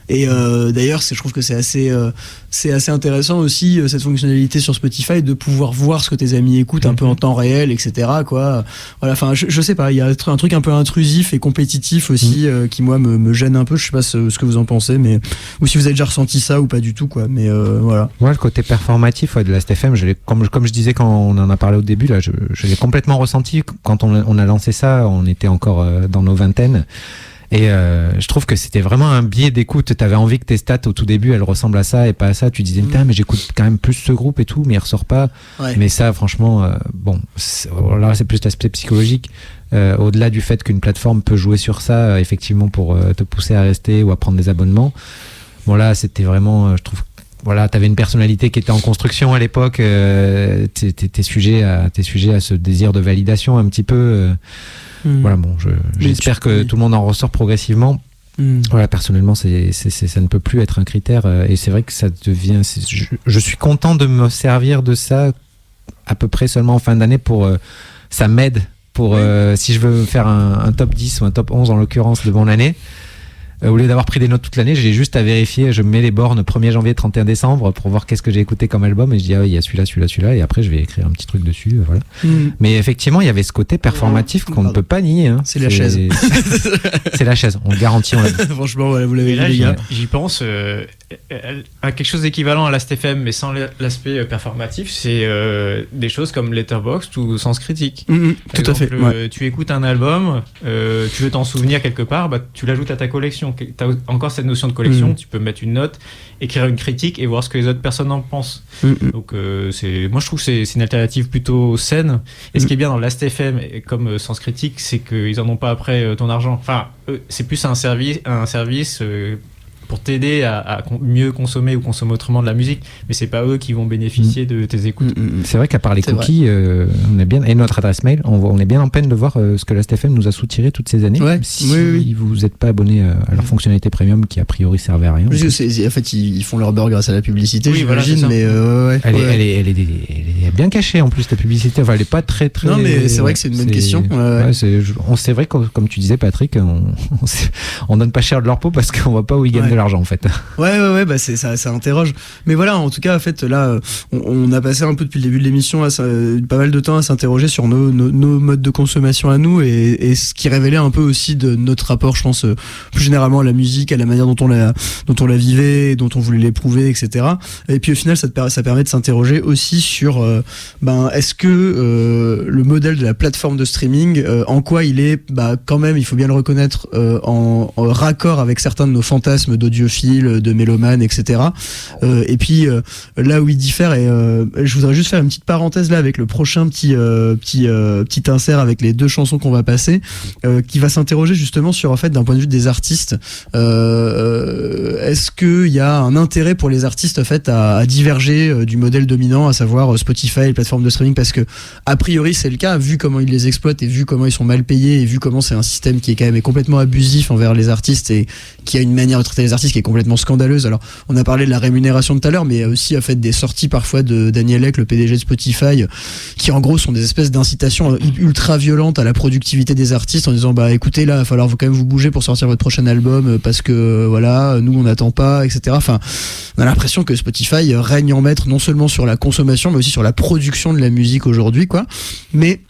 d'ailleurs, je trouve que c'est assez intéressant aussi, cette fonctionnalité sur Spotify de pouvoir voir ce que tes amis écoutent un peu en temps réel, etc., quoi. Voilà, enfin, je sais pas, il y a un truc un peu intrusif et compétitif aussi qui moi me gêne un peu. Je sais pas ce que vous en pensez, mais ou si vous avez déjà ressenti ça ou pas du tout, quoi. Mais voilà. Ouais, le côté performatif de Last.fm, comme je disais quand on en a parlé au début, là, je l'ai complètement ressenti quand on a lancé ça. On était encore dans nos vingtaines. Et je trouve que c'était vraiment un biais d'écoute. T'avais envie que tes stats au tout début elles ressemblent à ça et pas à ça. Tu disais putain, mais j'écoute quand même plus ce groupe et tout, mais il ressort pas. Ouais. Mais ça, franchement, là c'est plus l'aspect psychologique. Au-delà du fait qu'une plateforme peut jouer sur ça, effectivement, pour te pousser à rester ou à prendre des abonnements. Bon là, c'était vraiment, je trouve. Voilà, t'avais une personnalité qui était en construction à l'époque. T'es sujet à ce désir de validation un petit peu. Voilà, bon, j'espère que tout le monde en ressort progressivement. Voilà, personnellement, ça ne peut plus être un critère, et c'est vrai que ça devient. Je suis content de me servir de ça à peu près seulement en fin d'année pour. Ça m'aide pour si je veux faire un top 10 ou un top 11 en l'occurrence de mon année. Au lieu d'avoir pris des notes toute l'année, j'ai juste à vérifier, je mets les bornes 1er janvier, 31 décembre pour voir qu'est-ce que j'ai écouté comme album, et je dis il y a celui-là, et après je vais écrire un petit truc dessus, voilà. Mais effectivement, il y avait ce côté performatif qu'on ne peut pas nier, hein. C'est la chaise. C'est la chaise, on le garantit, on l'a dit. Franchement, voilà, vous l'avez dit, les gars. J'y pense à quelque chose d'équivalent à Last.fm, mais sans l'aspect performatif, c'est des choses comme Letterboxd ou Sens Critique. Tout à fait. Tu écoutes un album, tu veux t'en souvenir quelque part, tu l'ajoutes à ta collection. Tu as encore cette notion de collection, tu peux mettre une note, écrire une critique et voir ce que les autres personnes en pensent. Donc moi je trouve que c'est une alternative plutôt saine. Et ce qui est bien dans Last.fm comme Sens Critique, c'est qu'ils en ont pas après ton argent. Enfin, c'est plus un service pour t'aider à mieux consommer ou consommer autrement de la musique, mais c'est pas eux qui vont bénéficier de tes écoutes. C'est vrai qu'à part les cookies, on est bien, et notre adresse mail, on est bien en peine de voir ce que Last.fm nous a soutiré toutes ces années. Si vous n'êtes pas abonné à leur fonctionnalité premium qui a priori servait à rien. En fait, ils font leur beurre grâce à la publicité, j'imagine, mais elle est bien cachée en plus, ta publicité. Enfin, elle est pas très. Non, mais c'est vrai que c'est une bonne question. C'est vrai que, comme tu disais, Patrick, on donne pas cher de leur peau parce qu'on voit pas où ils gagnent de l'argent en fait. Ouais, bah ça interroge. Mais voilà, en tout cas, en fait, là, on a passé un peu depuis le début de l'émission pas mal de temps à s'interroger sur nos modes de consommation à nous et ce qui révélait un peu aussi de notre rapport, je pense, plus généralement à la musique, à la manière dont on la vivait, dont on voulait l'éprouver, etc. Et puis au final, ça permet de s'interroger aussi sur est-ce que le modèle de la plateforme de streaming, en quoi il est, quand même, il faut bien le reconnaître, en raccord avec certains de nos fantasmes d'audiophiles, de mélomanes, etc. Et puis là où il diffère, et je voudrais juste faire une petite parenthèse là avec le prochain petit insert avec les 2 chansons qu'on va passer, qui va s'interroger justement sur, en fait, d'un point de vue des artistes, est-ce qu'il y a un intérêt pour les artistes, en fait, à diverger du modèle dominant, à savoir Spotify et les plateformes de streaming, parce que a priori c'est le cas, vu comment ils les exploitent et vu comment ils sont mal payés et vu comment c'est un système qui est quand même complètement abusif envers les artistes et qui a une manière de traiter les artistes qui est complètement scandaleuse. Alors on a parlé de la rémunération tout à l'heure, mais il y a aussi, en fait, des sorties parfois de Daniel Ek, le PDG de Spotify, qui en gros sont des espèces d'incitations ultra violentes à la productivité des artistes, en disant bah écoutez, là il va falloir quand même vous bouger pour sortir votre prochain album, parce que voilà, nous on n'attend pas, etc. Enfin, on a l'impression que Spotify règne en maître non seulement sur la consommation mais aussi sur la production de la musique aujourd'hui, quoi. Mais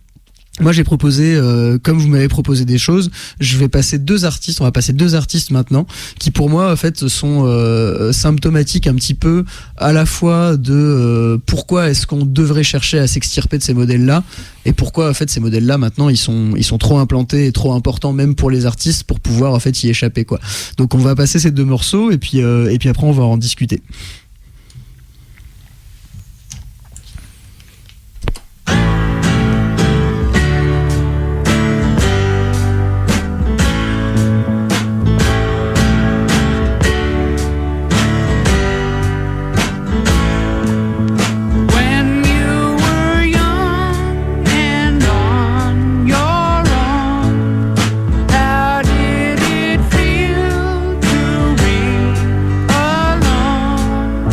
moi j'ai proposé, comme vous m'avez proposé des choses, on va passer 2 artistes maintenant, qui pour moi, en fait, sont symptomatiques un petit peu à la fois de pourquoi est-ce qu'on devrait chercher à s'extirper de ces modèles-là, et pourquoi, en fait, ces modèles-là maintenant ils sont trop implantés et trop importants même pour les artistes pour pouvoir, en fait, y échapper, quoi. Donc on va passer ces 2 morceaux et puis après on va en discuter. Alone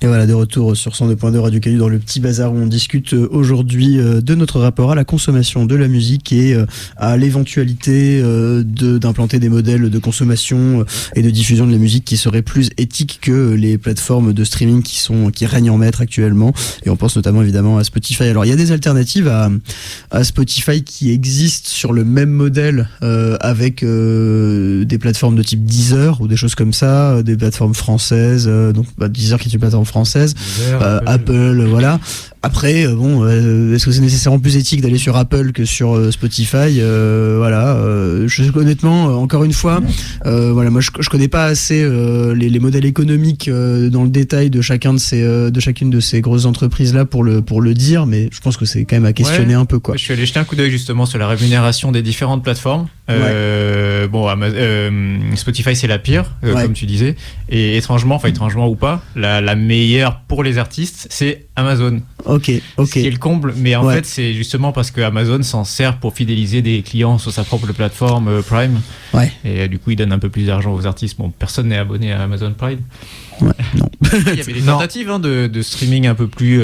Et voilà, de retour sur 102.2 Radio Caillou dans le petit bazar où on discute aujourd'hui de notre rapport à la consommation de la musique et à l'éventualité d'implanter des modèles de consommation et de diffusion de la musique qui seraient plus éthiques que les plateformes de streaming qui règnent en maître actuellement. Et on pense notamment évidemment à Spotify. Alors il y a des alternatives à Spotify qui existent sur le même modèle avec des plateformes de type Deezer ou des choses comme ça, des plateformes françaises, donc Deezer qui est une plateforme française, Apple, voilà. Après, est-ce que c'est nécessairement plus éthique d'aller sur Apple que sur Spotify? Voilà. Honnêtement, encore une fois, voilà, moi je connais pas assez les modèles économiques dans le détail de chacune de ces grosses entreprises là pour le dire, mais je pense que c'est quand même à questionner un peu, quoi. Je suis allé jeter un coup d'œil justement sur la rémunération des différentes plateformes. Spotify c'est la pire, comme tu disais, et étrangement ou pas, la meilleure pour les artistes c'est Amazon. Ok. Ce qui est le comble, mais en fait c'est justement parce que Amazon s'en sert pour fidéliser des clients sur sa propre plateforme Prime. Ouais. Et du coup il donne un peu plus d'argent aux artistes. Bon, personne n'est abonné à Amazon Prime. Ouais, non. Il y avait des tentatives de streaming un peu plus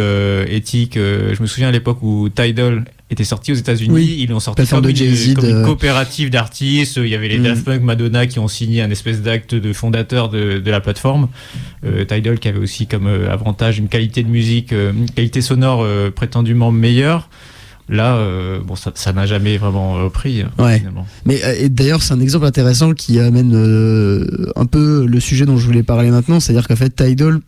éthique. Je me souviens à l'époque où Tidal était sorti aux États-Unis, ils l'ont sorti comme une coopérative d'artistes. Il y avait les Daft Punk, Madonna qui ont signé un espèce d'acte de fondateur de la plateforme. Tidal qui avait aussi comme avantage une qualité de musique, une qualité sonore prétendument meilleure. Là, ça n'a jamais vraiment pris. Finalement. Mais et d'ailleurs, c'est un exemple intéressant qui amène un peu le sujet dont je voulais parler maintenant, c'est-à-dire qu'en fait, Tidal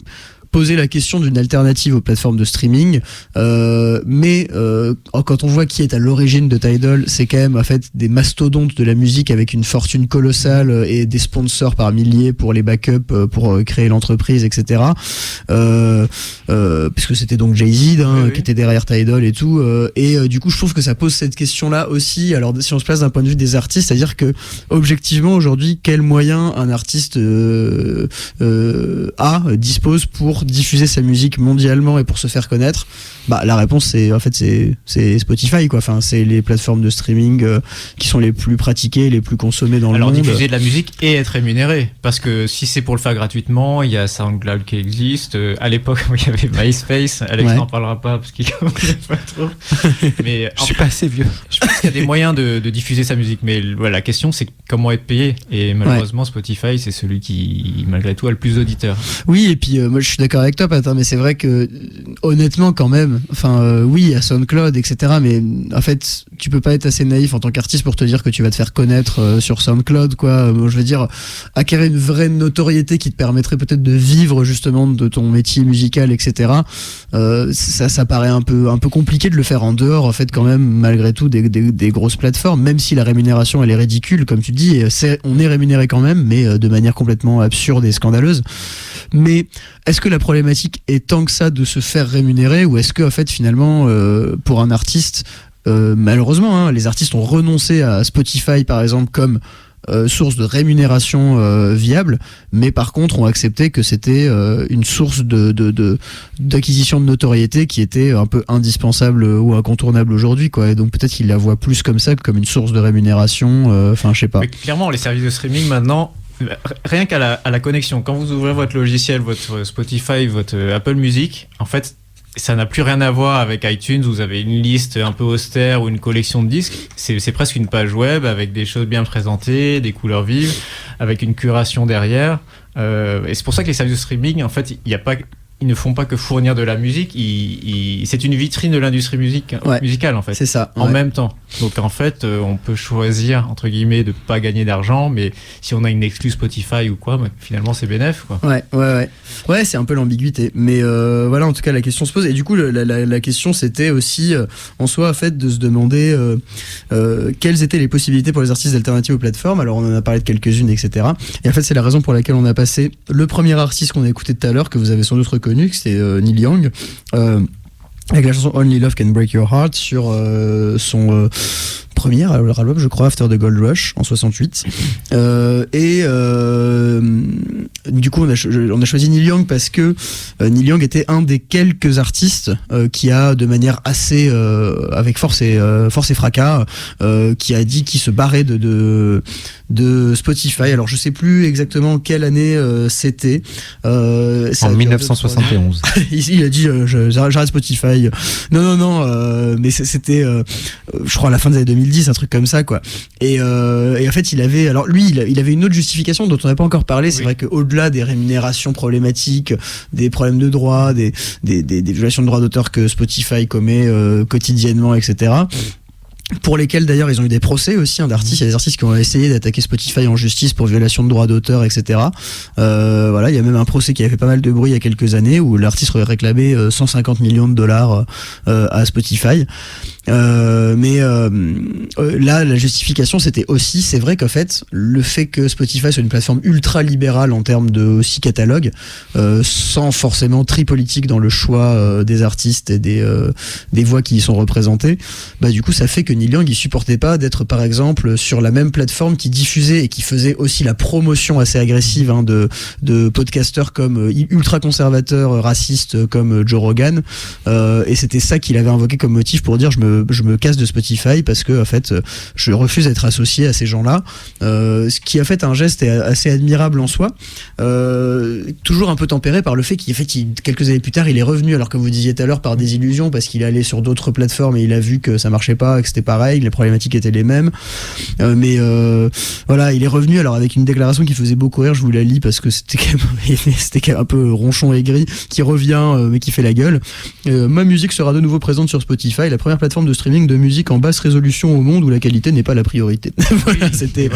poser la question d'une alternative aux plateformes de streaming, mais quand on voit qui est à l'origine de Tidal, c'est quand même en fait des mastodontes de la musique avec une fortune colossale et des sponsors par milliers pour les backups, pour créer l'entreprise, etc. Puisque c'était donc Jay-Z qui était derrière Tidal et tout, et du coup je trouve que ça pose cette question-là aussi. Alors si on se place d'un point de vue des artistes, c'est-à-dire que objectivement aujourd'hui, quels moyens un artiste dispose pour diffuser sa musique mondialement et pour se faire connaître? La réponse c'est Spotify, quoi. Enfin, c'est les plateformes de streaming qui sont les plus pratiquées, les plus consommées dans le monde. Alors diffuser de la musique et être rémunéré, parce que si c'est pour le faire gratuitement, il y a SoundCloud qui existe. À l'époque il y avait MySpace. Alex n'en parlera pas parce qu'il ne connaît pas trop. Mais je suis pas assez vieux. Je pense qu'il y a des moyens de diffuser sa musique, mais la question c'est comment être payé. Et malheureusement Spotify c'est celui qui malgré tout a le plus d'auditeurs. Oui, et puis moi je suis d'accord avec toi, Pat, mais c'est vrai que honnêtement quand même, oui, il y a SoundCloud, etc., mais en fait tu peux pas être assez naïf en tant qu'artiste pour te dire que tu vas te faire connaître sur SoundCloud, quoi. Je veux dire, acquérir une vraie notoriété qui te permettrait peut-être de vivre justement de ton métier musical, etc., ça paraît un peu compliqué de le faire en dehors, en fait, quand même, malgré tout, des grosses plateformes, même si la rémunération elle est ridicule, comme tu dis, on est rémunéré quand même, mais de manière complètement absurde et scandaleuse. Mais est-ce que la problématique est tant que ça de se faire rémunérer, ou est-ce que en fait finalement pour un artiste, malheureusement les artistes ont renoncé à Spotify par exemple comme source de rémunération viable, mais par contre ont accepté que c'était une source d'acquisition de notoriété qui était un peu indispensable ou incontournable aujourd'hui, quoi. Et donc peut-être qu'ils la voient plus comme ça que comme une source de rémunération, je sais pas. Mais clairement les services de streaming maintenant, rien qu'à la connexion, quand vous ouvrez votre logiciel, votre Spotify, votre Apple Music, en fait ça n'a plus rien à voir avec iTunes où vous avez une liste un peu austère ou une collection de disques. C'est presque une page web avec des choses bien présentées, des couleurs vives, avec une curation derrière. Et c'est pour ça que les services de streaming, en fait, ils ne font pas que fournir de la musique, c'est une vitrine de l'industrie musicale, en fait. C'est ça. En même temps. Donc en fait, on peut choisir, entre guillemets, de pas gagner d'argent, mais si on a une exclue Spotify ou quoi, finalement c'est bénéf, quoi. Ouais, c'est un peu l'ambiguïté. Mais voilà, en tout cas, la question se pose. Et du coup, la question, c'était aussi, en soi, en fait, de se demander quelles étaient les possibilités pour les artistes alternatives aux plateformes. Alors, on en a parlé de quelques-unes, etc. Et en fait, c'est la raison pour laquelle on a passé le premier artiste qu'on a écouté tout à l'heure, que vous avez sans doute reconnu, c'est Neil Young, avec la chanson Only Love Can Break Your Heart sur son premier album, je crois, After the Gold Rush en 68. du coup, on a choisi Neil Young parce que Neil Young était un des quelques artistes qui a, de manière assez avec force et fracas, qui a dit qu'il se barrait de Spotify. Alors je sais plus exactement quelle année c'était. En 1971. Il a dit j'arrête Spotify. Non, mais c'était je crois à la fin des années 2010, un truc comme ça quoi. Et en fait il avait une autre justification dont on n'a pas encore parlé. C'est vrai qu'au-delà des rémunérations problématiques, des problèmes de droit, des violations de droits d'auteur que Spotify commet quotidiennement, etc., pour lesquels d'ailleurs ils ont eu des procès aussi d'artistes. Il y a des artistes qui ont essayé d'attaquer Spotify en justice pour violation de droits d'auteur, etc. Voilà, il y a même un procès qui avait fait pas mal de bruit il y a quelques années où l'artiste aurait réclamé 150 millions de dollars à Spotify. Mais là, la justification, c'était aussi, c'est vrai qu'en fait, le fait que Spotify soit une plateforme ultra libérale en termes de aussi catalogue, sans forcément tri politique dans le choix des artistes et des voix qui y sont représentées, bah du coup, ça fait que Neil Young, il supportait pas d'être, par exemple, sur la même plateforme qui diffusait et qui faisait aussi la promotion assez agressive de podcasteurs comme ultra conservateurs, racistes comme Joe Rogan. Et c'était ça qu'il avait invoqué comme motif pour dire je me casse de Spotify parce que en fait je refuse d'être associé à ces gens-là, ce qui a fait un geste assez admirable en soi, toujours un peu tempéré par le fait quelques années plus tard il est revenu, alors que vous disiez tout à l'heure, par désillusion, parce qu'il allait sur d'autres plateformes et il a vu que ça marchait pas et que c'était pareil, les problématiques étaient les mêmes, mais voilà, il est revenu alors avec une déclaration qui faisait beaucoup rire. Je vous la lis parce que c'était quand même un peu ronchon aigri, qui revient mais qui fait la gueule. Ma musique sera de nouveau présente sur Spotify, la première plateforme de streaming de musique en basse résolution au monde où la qualité n'est pas la priorité. Voilà, c'était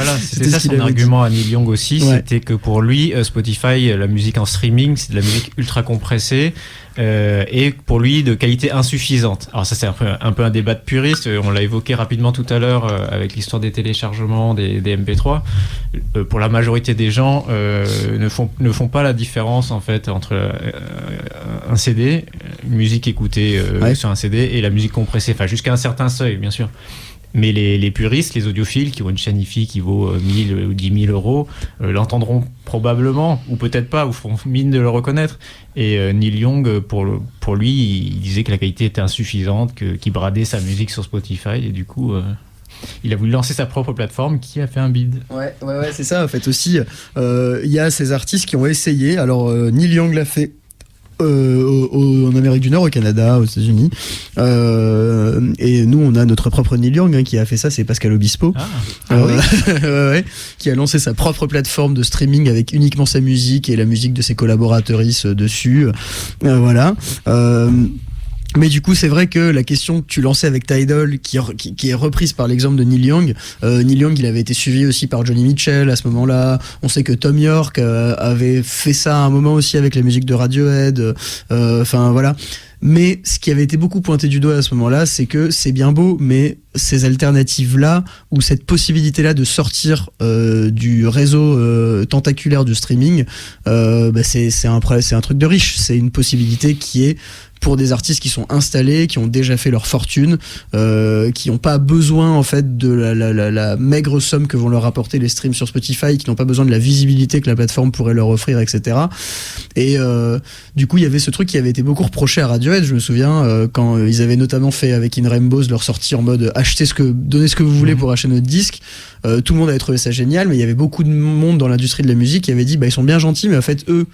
ça son argument à Neil Young aussi, c'était que pour lui, Spotify, la musique en streaming, c'est de la musique ultra compressée. Et pour lui de qualité insuffisante. Alors ça c'est un peu un débat de puriste, on l'a évoqué rapidement tout à l'heure avec l'histoire des téléchargements des MP3. Pour la majorité des gens ne font pas la différence en fait entre un CD, une musique écoutée sur un CD, et la musique compressée, enfin jusqu'à un certain seuil bien sûr. Mais les puristes, les audiophiles qui ont une chaîne hi-fi qui vaut 1000 ou 10 000 euros, l'entendront probablement, ou peut-être pas, ou feront mine de le reconnaître. Et Neil Young, pour lui, il disait que la qualité était insuffisante, qu'il bradait sa musique sur Spotify, et du coup, il a voulu lancer sa propre plateforme qui a fait un bid. Ouais, c'est ça en fait aussi. Il y a ces artistes qui ont essayé. Alors Neil Young l'a fait. En Amérique du Nord, au Canada, aux États-Unis, et nous on a notre propre Neil Young qui a fait ça, c'est Pascal Obispo, qui a lancé sa propre plateforme de streaming avec uniquement sa musique et la musique de ses collaboratrices dessus, voilà. Mais du coup, c'est vrai que la question que tu lançais avec Tidal, qui est reprise par l'exemple de Neil Young, il avait été suivi aussi par Johnny Mitchell à ce moment-là. On sait que Tom York avait fait ça à un moment aussi avec la musique de Radiohead. Enfin, voilà. Mais ce qui avait été beaucoup pointé du doigt à ce moment-là, c'est que c'est bien beau, mais ces alternatives-là, ou cette possibilité-là de sortir du réseau tentaculaire du streaming, c'est un truc de riche. C'est une possibilité qui est pour des artistes qui sont installés, qui ont déjà fait leur fortune, qui n'ont pas besoin en fait de la maigre somme que vont leur apporter les streams sur Spotify, qui n'ont pas besoin de la visibilité que la plateforme pourrait leur offrir, etc. Et du coup, il y avait ce truc qui avait été beaucoup reproché à Radiohead, je me souviens, quand ils avaient notamment fait avec In Rainbows leur sortie en mode donnez ce que vous voulez pour acheter notre disque. Tout le monde avait trouvé ça génial, mais il y avait beaucoup de monde dans l'industrie de la musique qui avait dit ils sont bien gentils, mais en fait eux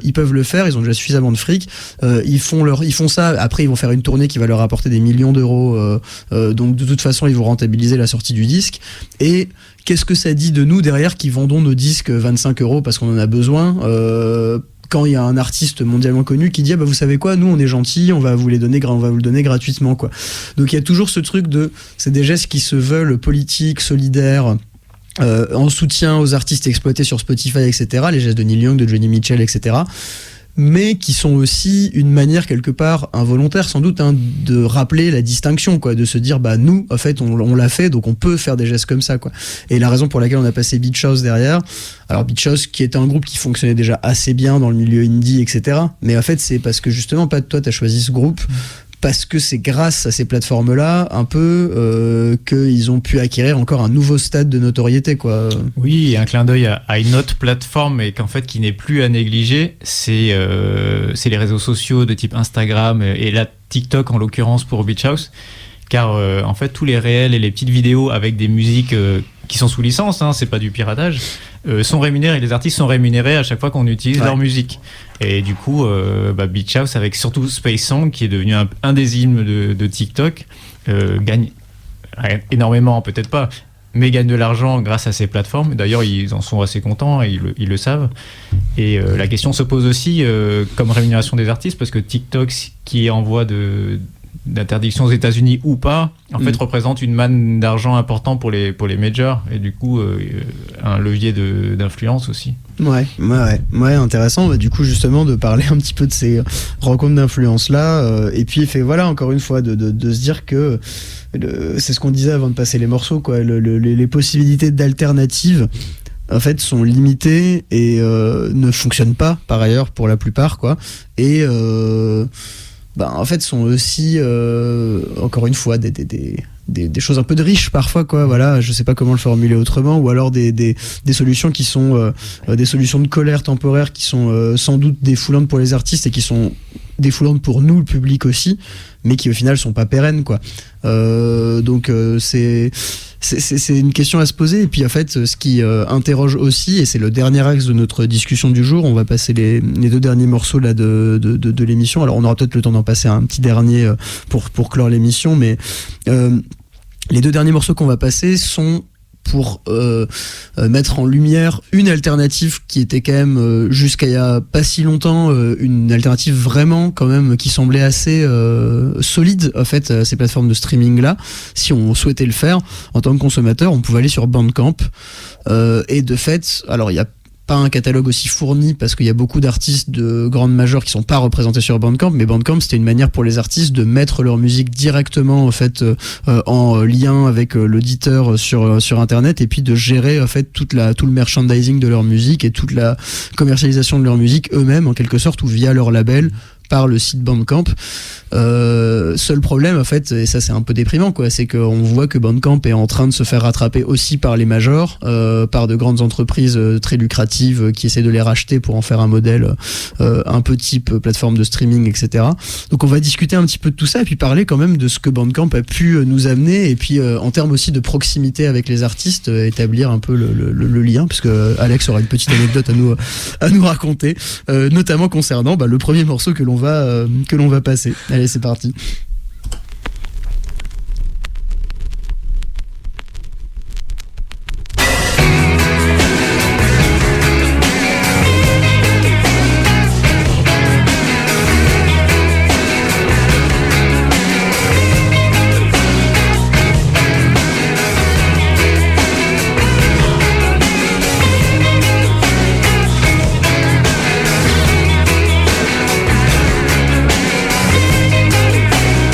ils peuvent le faire, ils ont déjà suffisamment de fric, ils font ça, après ils vont faire une tournée qui va leur apporter des millions d'euros, donc de toute façon ils vont rentabiliser la sortie du disque. Et qu'est-ce que ça dit de nous derrière qui vendons nos disques 25 € parce qu'on en a besoin, quand il y a un artiste mondialement connu qui dit vous savez quoi, nous on est gentils, on va vous le donner gratuitement quoi. Donc il y a toujours ce truc c'est des gestes qui se veulent politiques, solidaires, en soutien aux artistes exploités sur Spotify, etc., les gestes de Neil Young, de Johnny Mitchell, etc., mais qui sont aussi une manière quelque part involontaire sans doute de rappeler la distinction, quoi, de se dire nous en fait on l'a fait, donc on peut faire des gestes comme ça, quoi. Et la raison pour laquelle on a passé Beach House derrière, alors Beach House qui était un groupe qui fonctionnait déjà assez bien dans le milieu indie, etc., mais en fait c'est parce que justement toi t'as choisi ce groupe parce que c'est grâce à ces plateformes-là, un peu, qu'ils ont pu acquérir encore un nouveau stade de notoriété, quoi. Oui, et un clin d'œil à une autre plateforme, et qu'en fait, qui n'est plus à négliger, c'est les réseaux sociaux de type Instagram et là, TikTok en l'occurrence pour Beach House. Car en fait, tous les réels et les petites vidéos avec des musiques qui sont sous licence, hein, c'est pas du piratage, sont rémunérés. Les artistes sont rémunérés à chaque fois qu'on utilise leur musique. Et du coup, Beach House, avec surtout Space Song, qui est devenu un des hymnes de TikTok, gagne énormément, peut-être pas, mais gagne de l'argent grâce à ces plateformes. D'ailleurs, ils en sont assez contents, et ils le savent. Et la question se pose aussi comme rémunération des artistes, parce que TikTok, qui est en voie d'interdiction aux États-Unis ou pas, en fait représente une manne d'argent important pour les majors, et du coup un levier d'influence aussi. Ouais, intéressant. Du coup, justement, de parler un petit peu de ces rencontres d'influence là, et puis encore une fois, de se dire que c'est ce qu'on disait avant de passer les morceaux, quoi. Les possibilités d'alternatives, en fait, sont limitées et ne fonctionnent pas par ailleurs pour la plupart, quoi. Et en fait, sont aussi encore une fois des choses un peu de riches parfois, quoi. Voilà, je sais pas comment le formuler autrement, ou alors des solutions qui sont des solutions de colère temporaire qui sont sans doute défoulantes pour les artistes et qui sont défoulantes pour nous, le public aussi, mais qui au final sont pas pérennes, quoi. Donc c'est une question à se poser. Et puis en fait, ce qui interroge aussi, et c'est le dernier axe de notre discussion du jour, on va passer les 2 derniers morceaux là de l'émission. Alors on aura peut-être le temps d'en passer un petit dernier pour clore l'émission, mais les 2 derniers morceaux qu'on va passer sont pour mettre en lumière une alternative qui était quand même jusqu'à il y a pas si longtemps une alternative vraiment quand même qui semblait assez solide en fait à ces plateformes de streaming là. Si on souhaitait le faire en tant que consommateur, on pouvait aller sur Bandcamp et de fait, alors il y a pas un catalogue aussi fourni parce qu'il y a beaucoup d'artistes de grandes majeures qui sont pas représentés sur Bandcamp, mais Bandcamp c'était une manière pour les artistes de mettre leur musique directement en fait en lien avec l'auditeur sur internet, et puis de gérer en fait tout le merchandising de leur musique et toute la commercialisation de leur musique eux-mêmes en quelque sorte, ou via leur label par le site Bandcamp. Seul problème en fait, et ça c'est un peu déprimant, quoi, c'est qu'on voit que Bandcamp est en train de se faire rattraper aussi par les majors, par de grandes entreprises très lucratives qui essaient de les racheter pour en faire un modèle un peu type plateforme de streaming, etc. Donc on va discuter un petit peu de tout ça et puis parler quand même de ce que Bandcamp a pu nous amener, et puis en termes aussi de proximité avec les artistes, établir un peu le lien, parce que Alex aura une petite anecdote à nous raconter, notamment concernant le premier morceau que l'on va passer. Allez, c'est parti. We'll be right back.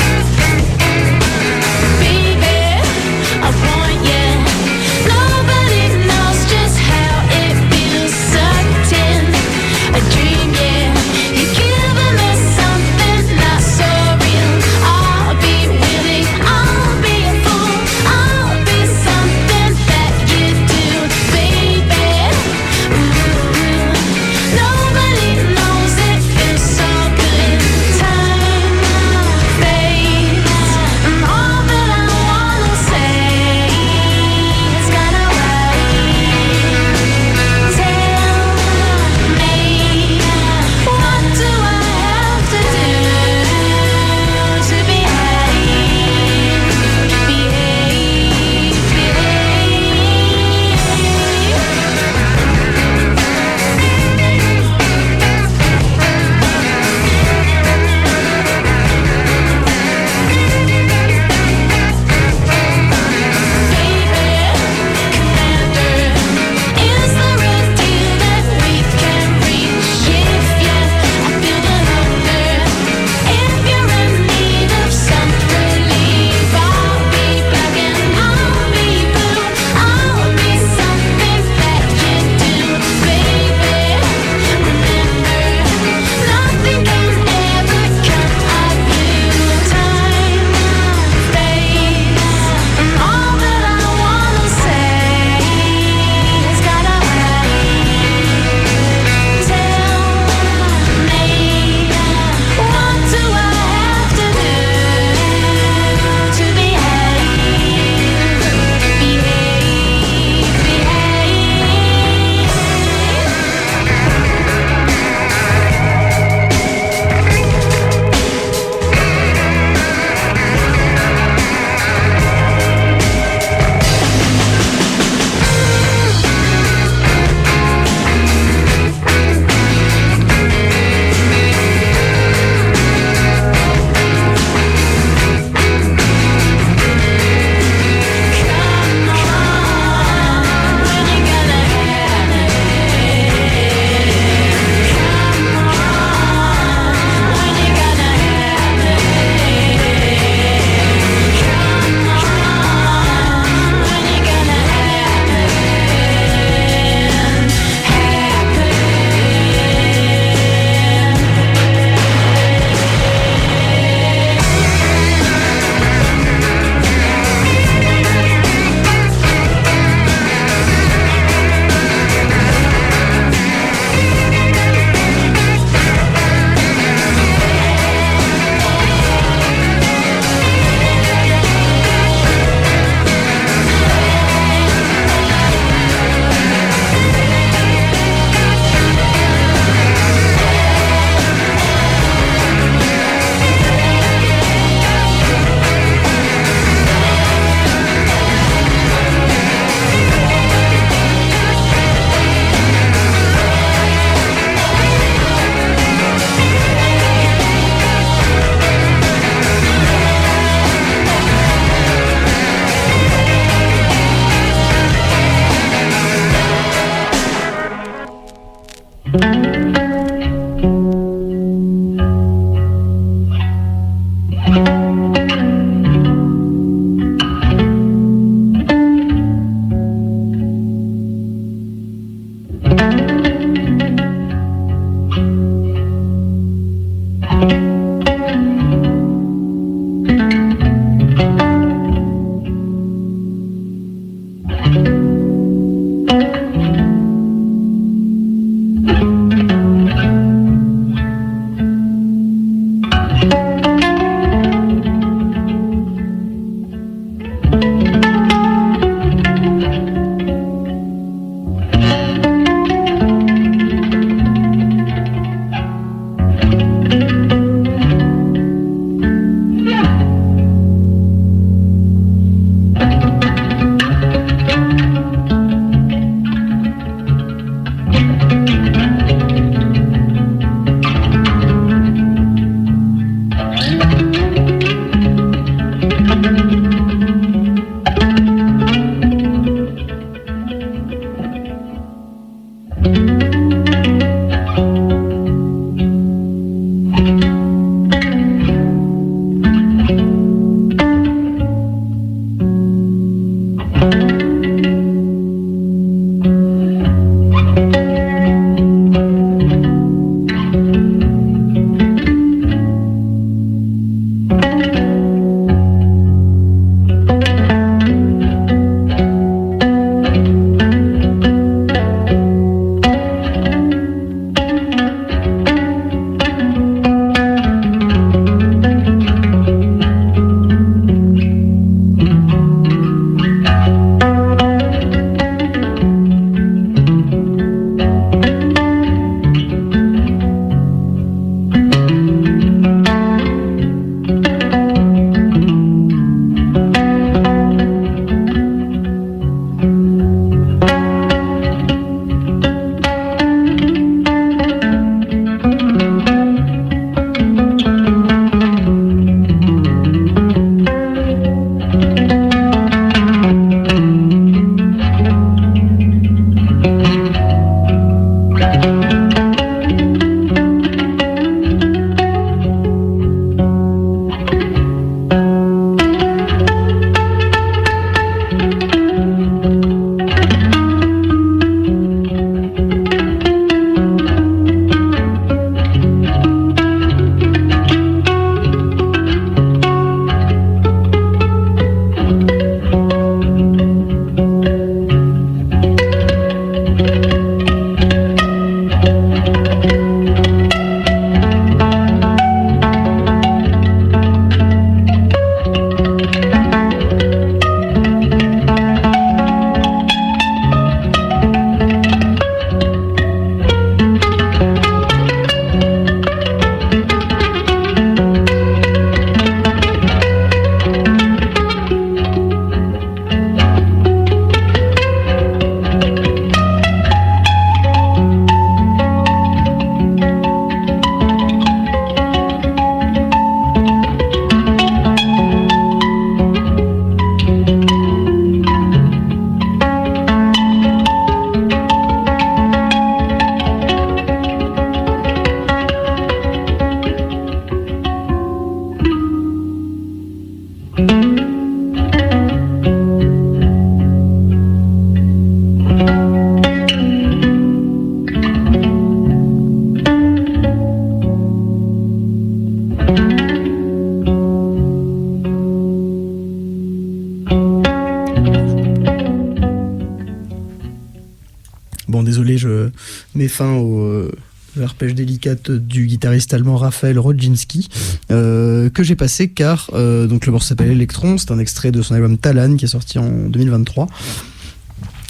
Bon, désolé, je mets fin au l'arpège délicate du guitariste allemand Raphaël Rodzinski, que j'ai passé car donc le morceau s'appelle Electron, c'est un extrait de son album Talan qui est sorti en 2023.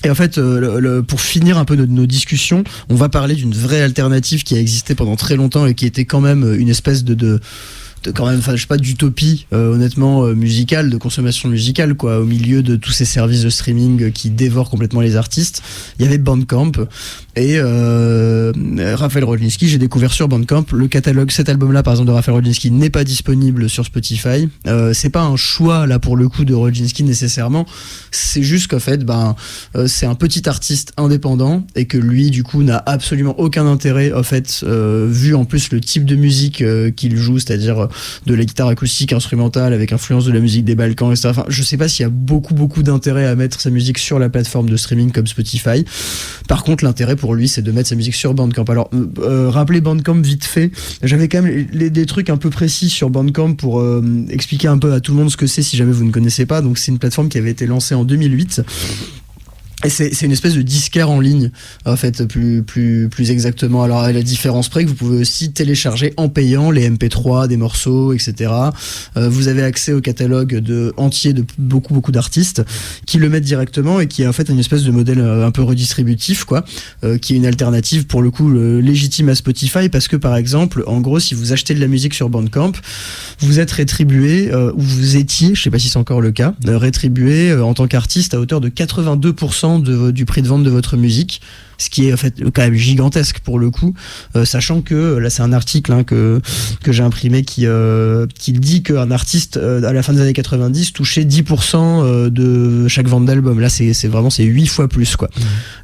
Et en fait, pour finir un peu nos discussions, on va parler d'une vraie alternative qui a existé pendant très longtemps et qui était quand même une espèce de quand même, enfin, je sais pas, d'utopie, honnêtement, musicale, de consommation musicale, quoi, au milieu de tous ces services de streaming qui dévorent complètement les artistes. Il y avait Bandcamp, Et Raphaël Rodzinski, j'ai découvert sur Bandcamp. Le catalogue, cet album-là, par exemple, de Raphaël Rodzinski n'est pas disponible sur Spotify. C'est pas un choix, là, pour le coup, de Rodzinski nécessairement. C'est juste qu'en fait, c'est un petit artiste indépendant et que lui, du coup, n'a absolument aucun intérêt, en fait, vu en plus le type de musique qu'il joue, c'est-à-dire de la guitare acoustique instrumentale avec influence de la musique des Balkans, etc. Enfin, je sais pas s'il y a beaucoup d'intérêt à mettre sa musique sur la plateforme de streaming comme Spotify. Par contre, l'intérêt pour lui, c'est de mettre sa musique sur Bandcamp. Alors, rappelez Bandcamp vite fait. J'avais quand même des trucs un peu précis sur Bandcamp pour expliquer un peu à tout le monde ce que c'est si jamais vous ne connaissez pas. Donc, c'est une plateforme qui avait été lancée en 2008. Et c'est une espèce de disquaire en ligne, en fait, plus exactement. Alors, à la différence près que vous pouvez aussi télécharger en payant les MP3, des morceaux, etc. Vous avez accès au catalogue entier de beaucoup d'artistes qui le mettent directement et qui est en fait une espèce de modèle un peu redistributif, quoi, qui est une alternative pour le coup légitime à Spotify parce que, par exemple, en gros, si vous achetez de la musique sur Bandcamp, vous êtes rétribué, ou vous étiez, je sais pas si c'est encore le cas, rétribué en tant qu'artiste à hauteur de 82% du prix de vente de votre musique, ce qui est en fait quand même gigantesque pour le coup, sachant que là c'est un article que j'ai imprimé qui dit qu'un artiste à la fin des années 90 touchait 10% de chaque vente d'album. Là c'est 8 fois plus, quoi.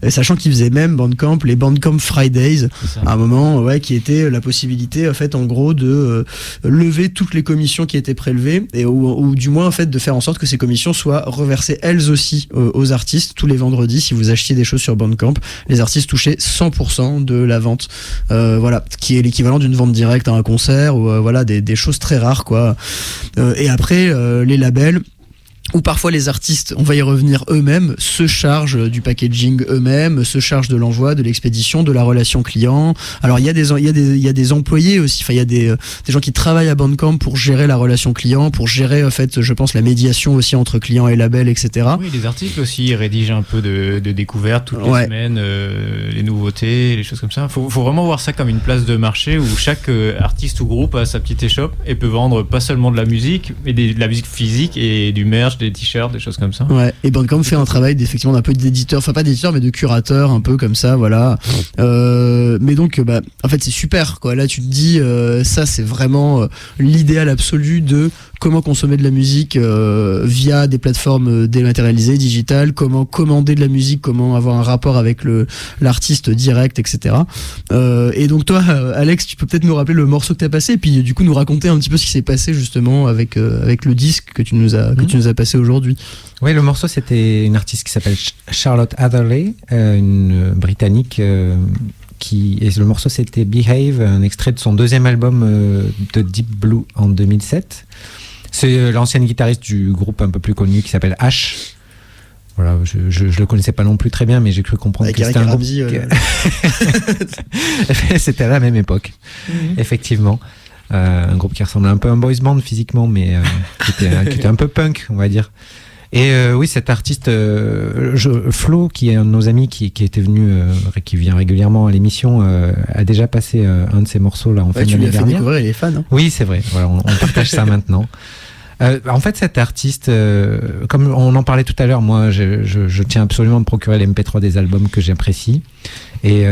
Et sachant qu'il faisait même Bandcamp, les Bandcamp Fridays à un moment, qui était la possibilité en fait en gros de lever toutes les commissions qui étaient prélevées et ou du moins en fait de faire en sorte que ces commissions soient reversées elles aussi aux artistes tous les vendredis. Si vous achetiez des choses sur Bandcamp, les artistes touchaient 100% de la vente, qui est l'équivalent d'une vente directe à un concert ou des choses très rares, quoi. Et après les labels ou parfois les artistes, on va y revenir, eux-mêmes se chargent du packaging eux-mêmes, se chargent de l'envoi, de l'expédition, de la relation client. Alors il y a des employés aussi, enfin il y a des gens qui travaillent à Bandcamp pour gérer la relation client, pour gérer en fait, je pense, la médiation aussi entre clients et labels, etc. Oui, les articles aussi, ils rédigent un peu de découvertes toutes les semaines, les nouveautés, les choses comme ça. Faut vraiment voir ça comme une place de marché où chaque artiste ou groupe a sa petite échoppe et peut vendre pas seulement de la musique, mais de la musique physique et du merch, des t-shirts, des choses comme ça. Ouais, et Bandcamp fait un travail effectivement d'un peu d'éditeur, enfin pas d'éditeur mais de curateur, un peu comme ça, voilà. Mais donc en fait c'est super, quoi. Là tu te dis ça c'est vraiment l'idéal absolu de comment consommer de la musique via des plateformes dématérialisées, digitales, comment commander de la musique, comment avoir un rapport avec l'artiste direct, etc. Et donc toi, Alex, tu peux peut-être nous rappeler le morceau que tu as passé et puis du coup nous raconter un petit peu ce qui s'est passé justement avec le disque que tu nous as passé aujourd'hui. Oui, le morceau, c'était une artiste qui s'appelle Charlotte Hatherley, une Britannique et le morceau, c'était Behave, un extrait de son deuxième album de Deep Blue en 2007. C'est l'ancienne guitariste du groupe un peu plus connu qui s'appelle Ash. Voilà, je le connaissais pas non plus très bien, mais j'ai cru comprendre avec que c'était un groupe. C'était à la même époque, effectivement. Un groupe qui ressemblait un peu à un boys band physiquement, mais qui était un peu punk, on va dire. Et oui, cet artiste Flo, qui est un de nos amis qui était venu, qui vient régulièrement à l'émission, a déjà passé un de ses morceaux là en fin d'année dernière. Tu lui as fait découvrir, il est fan. Hein. Oui, c'est vrai. Voilà, on partage ça maintenant. En fait, cet artiste, comme on en parlait tout à l'heure, moi, je tiens absolument à me procurer les MP3 des albums que j'apprécie. Et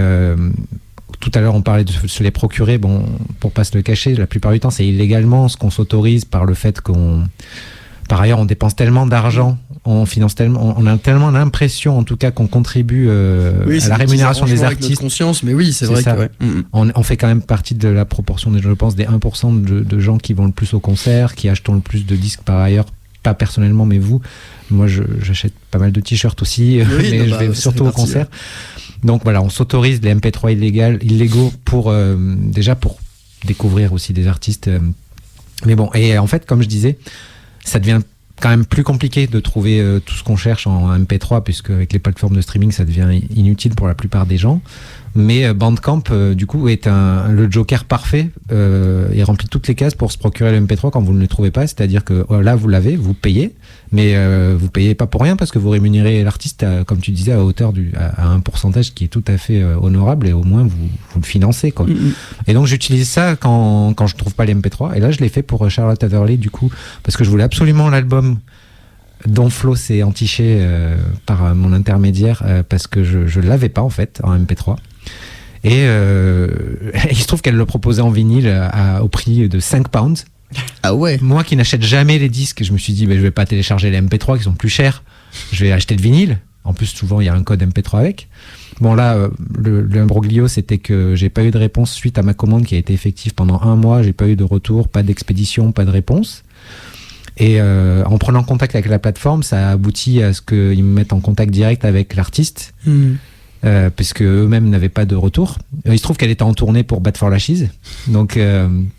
tout à l'heure, on parlait de se les procurer. Bon, pour pas se le cacher, la plupart du temps, c'est illégalement ce qu'on s'autorise par le fait qu'on... Par ailleurs, on dépense tellement d'argent, on finance tellement, on a tellement l'impression, en tout cas, qu'on contribue à la rémunération des artistes. Avec notre conscience, mais oui, c'est vrai ça. Que ouais. On fait quand même partie de la proportion, je pense, des 1% de gens qui vont le plus au concert, qui achètent le plus de disques par ailleurs. Pas personnellement, mais vous. Moi, j'achète pas mal de t-shirts aussi, mais je vais surtout au concert. Donc voilà, on s'autorise les MP3 illégaux pour déjà pour découvrir aussi des artistes. Mais bon, et en fait, comme je disais, ça devient quand même plus compliqué de trouver tout ce qu'on cherche en MP3, puisque avec les plateformes de streaming, ça devient inutile pour la plupart des gens. Mais Bandcamp, du coup, est le joker parfait. Il remplit toutes les cases pour se procurer le MP3 quand vous ne le trouvez pas. C'est-à-dire que là, vous l'avez, vous payez, mais vous payez pas pour rien parce que vous rémunérez l'artiste, comme tu disais, à hauteur à un pourcentage qui est tout à fait honorable, et au moins vous le financez, quoi. Et donc j'utilise ça quand je trouve pas les MP3. Et là, je l'ai fait pour Charlotte Hatherley, du coup, parce que je voulais absolument l'album dont Flo s'est entiché par mon intermédiaire parce que je l'avais pas en fait en MP3. Et il se trouve qu'elle le proposait en vinyle au prix de 5 pounds. Ah ouais. Moi qui n'achète jamais les disques, je me suis dit je vais pas télécharger les MP3 qui sont plus chers, je vais acheter le vinyle. En plus souvent il y a un code MP3 avec. Bon là l'imbroglio c'était que j'ai pas eu de réponse suite à ma commande qui a été effective pendant 1 mois, j'ai pas eu de retour, pas d'expédition, pas de réponse. Et en prenant contact avec la plateforme, ça a abouti à ce qu'ils me mettent en contact direct avec l'artiste, puisque eux-mêmes n'avaient pas de retour. Il se trouve qu'elle était en tournée pour Bad for Lashes, donc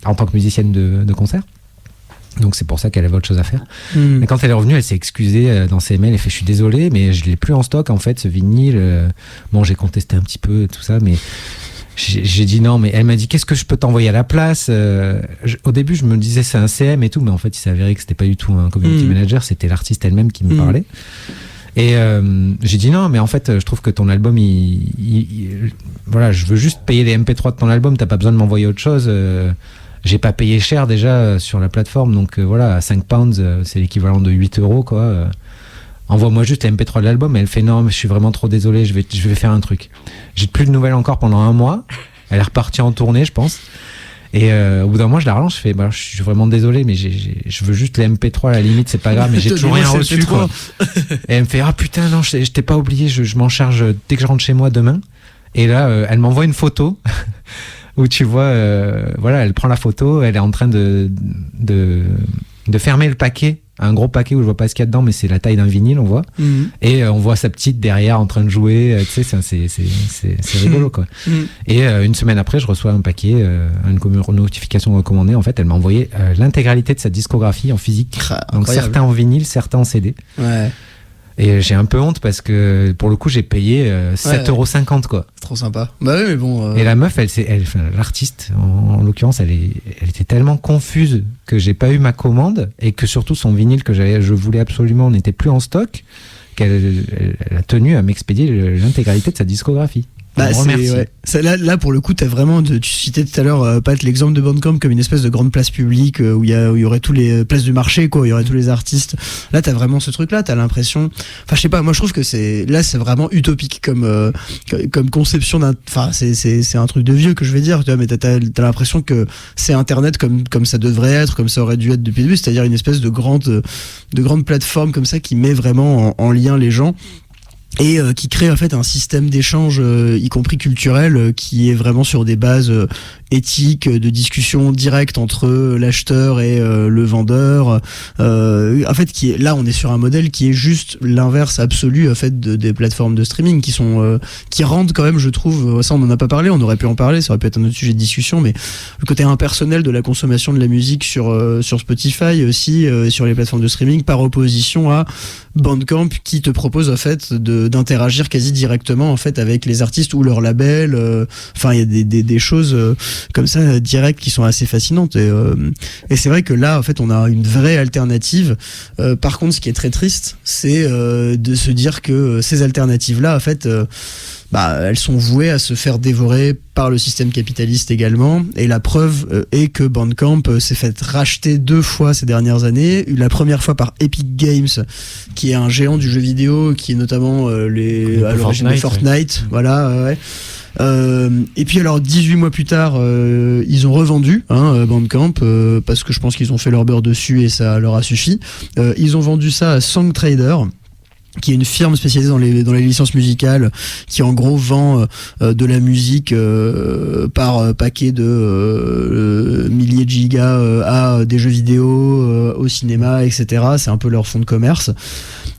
en tant que musicienne de concert. Donc c'est pour ça qu'elle avait autre chose à faire. Mais quand elle est revenue, elle s'est excusée dans ses mails. Elle fait je suis désolé, mais je l'ai plus en stock en fait ce vinyle. Bon, j'ai contesté un petit peu tout ça, mais j'ai dit non. Mais elle m'a dit qu'est-ce que je peux t'envoyer à la place. Au début, je me disais c'est un CM et tout, mais en fait, il s'est avéré que c'était pas du tout un community manager. C'était l'artiste elle-même qui me parlait. Et j'ai dit non, mais en fait, je trouve que ton album, voilà, je veux juste payer les MP3 de ton album. T'as pas besoin de m'envoyer autre chose. J'ai pas payé cher déjà sur la plateforme, donc voilà, à 5 pounds, c'est l'équivalent de 8 euros, quoi. Envoie-moi juste les MP3 de l'album. Et elle fait non, mais je suis vraiment trop désolé, je vais faire un truc. J'ai plus de nouvelles encore pendant 1 mois. Elle est repartie en tournée, je pense. Et au bout d'un mois, je la relance, je fais je suis vraiment désolé, mais je veux juste les MP3 à la limite, c'est pas grave, mais j'ai toujours rien reçu, quoi. Et elle me fait putain, non, je t'ai pas oublié, je m'en charge dès que je rentre chez moi demain. Et là, elle m'envoie une photo. Où tu vois, voilà, elle prend la photo, elle est en train de fermer le paquet, un gros paquet où je vois pas ce qu'il y a dedans, mais c'est la taille d'un vinyle, on voit. Et on voit sa petite derrière en train de jouer, tu sais, c'est rigolo, quoi. Et une semaine après, je reçois un paquet, une notification recommandée. En fait, elle m'a envoyé l'intégralité de sa discographie en physique. Donc certains en vinyle, certains en CD. Ouais. Et j'ai un peu honte parce que pour le coup j'ai payé 7,50 €, quoi. C'est trop sympa. Bah oui, mais bon. Et la meuf, l'artiste en l'occurrence, elle était tellement confuse que j'ai pas eu ma commande et que surtout son vinyle que je voulais absolument n'était plus en stock, qu'elle a tenu à m'expédier l'intégralité de sa discographie. Bah, là pour le coup t'as vraiment tu citais tout à l'heure Pat l'exemple de Bandcamp comme une espèce de grande place publique où il y aurait tous les places du marché, quoi, où il y aurait tous les artistes. Là t'as vraiment ce truc là, t'as l'impression, enfin je sais pas, moi je trouve que c'est vraiment utopique comme conception c'est un truc de vieux que je vais dire, tu vois, mais t'as l'impression que c'est internet comme ça devrait être, comme ça aurait dû être depuis le début, c'est-à-dire une espèce de grande plateforme comme ça qui met vraiment en lien les gens. Et qui crée en fait un système d'échange, y compris culturel, qui est vraiment sur des bases éthiques, de discussion directe entre l'acheteur et le vendeur. En fait, là, on est sur un modèle qui est juste l'inverse absolu en fait des plateformes de streaming qui rendent quand même, je trouve, ça on en a pas parlé, on aurait pu en parler, ça aurait pu être un autre sujet de discussion, mais le côté impersonnel de la consommation de la musique sur Spotify aussi, sur les plateformes de streaming, par opposition à Bandcamp qui te propose en fait d'interagir quasi directement en fait avec les artistes ou leur label. Enfin, il y a des choses comme ça directes qui sont assez fascinantes. Et c'est vrai que là, en fait, on a une vraie alternative. Par contre, ce qui est très triste, c'est de se dire que ces alternatives-là, en fait, elles sont vouées à se faire dévorer par le système capitaliste également. Et la preuve est que Bandcamp s'est fait racheter 2 fois ces dernières années. La première fois par Epic Games, qui est un géant du jeu vidéo, qui est notamment à l'origine de Fortnite. Voilà, ouais. Et puis alors 18 mois plus tard ils ont revendu Bandcamp parce que je pense qu'ils ont fait leur beurre dessus et ça leur a suffi. Ils ont vendu ça à Songtrader, qui est une firme spécialisée dans les licences musicales, qui en gros vend de la musique par paquet de milliers de gigas à des jeux vidéo, au cinéma, etc. C'est un peu leur fonds de commerce.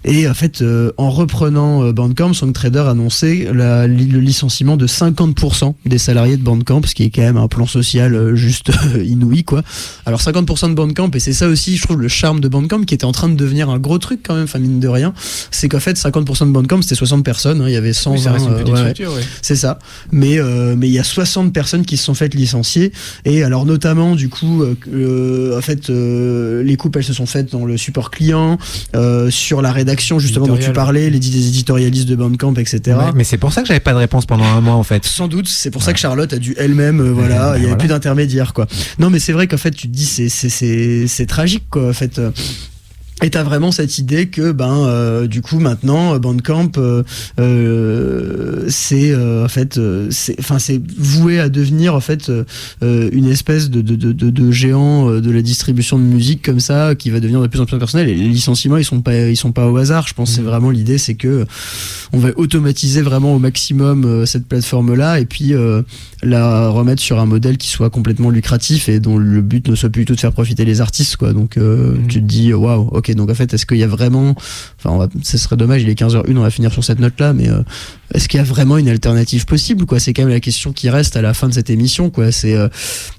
Et en fait, en reprenant Bandcamp, Songtrader a annoncé le licenciement de 50% des salariés de Bandcamp, ce qui est quand même un plan social juste inouï, quoi. Alors 50% de Bandcamp, et c'est ça aussi, je trouve, le charme de Bandcamp, qui était en train de devenir un gros truc quand même, enfin mine de rien, c'est qu'en fait 50% de Bandcamp c'était 60 personnes, il y avait 120, ça reste une petite structure, ouais. C'est ça, mais il y a 60 personnes qui se sont faites licencier, et alors notamment du coup en fait les coupes elles se sont faites dans le support client, sur la rédaction justement dont tu parlais, les éditorialistes de Bandcamp, etc. Ouais, mais c'est pour ça que j'avais pas de réponse pendant 1 mois en fait. Sans doute, c'est pour ça que Charlotte a dû elle-même il y avait plus d'intermédiaire, quoi. Non mais c'est vrai qu'en fait tu te dis c'est tragique, quoi, en fait. Et t'as vraiment cette idée que du coup maintenant Bandcamp c'est en fait c'est voué à devenir en fait une espèce de géant de la distribution de musique comme ça, qui va devenir de plus en plus personnel. Et les licenciements ils sont pas au hasard. Je pense que c'est vraiment l'idée, c'est que on va automatiser vraiment au maximum cette plateforme là, et puis la remettre sur un modèle qui soit complètement lucratif et dont le but ne soit plus du tout de faire profiter les artistes, quoi. Donc tu te dis waouh, ok, donc en fait est-ce qu'il y a vraiment, ce serait dommage, il est 15h01, on va finir sur cette note là, mais est-ce qu'il y a vraiment une alternative possible, quoi? C'est quand même la question qui reste à la fin de cette émission, quoi. C'est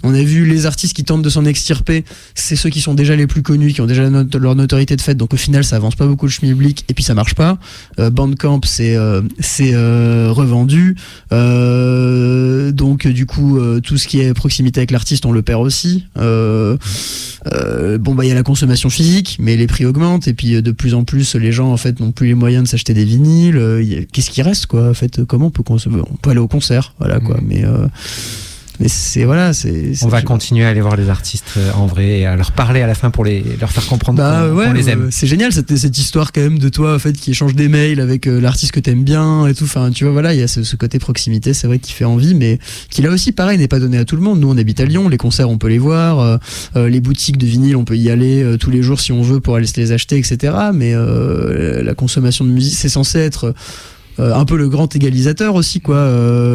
on a vu les artistes qui tentent de s'en extirper, c'est ceux qui sont déjà les plus connus, qui ont déjà leur notoriété de fait, donc au final ça avance pas beaucoup le schmilblick et puis ça marche pas. Bandcamp c'est revendu, donc du coup tout ce qui est proximité avec l'artiste on le perd aussi. Il y a la consommation physique, mais les prix augmentent, et puis de plus en plus les gens en fait n'ont plus les moyens de s'acheter des vinyles. Qu'est-ce qui reste, quoi, en fait? Comment on peut consommer? On peut aller au concert, voilà, quoi, mais c'est voilà, on va continuer à aller voir les artistes en vrai et à leur parler à la fin pour leur faire comprendre qu'on les aime. C'est génial cette histoire quand même de toi en fait qui échange des mails avec l'artiste que t'aimes bien et tout. Enfin, tu vois, voilà, il y a ce côté proximité, c'est vrai, qui fait envie, mais qui là aussi pareil n'est pas donné à tout le monde. Nous on habite à Lyon, les concerts on peut les voir, les boutiques de vinyle on peut y aller tous les jours si on veut pour aller se les acheter, etc. Mais la consommation de musique, c'est censé être un peu le grand égalisateur aussi, quoi.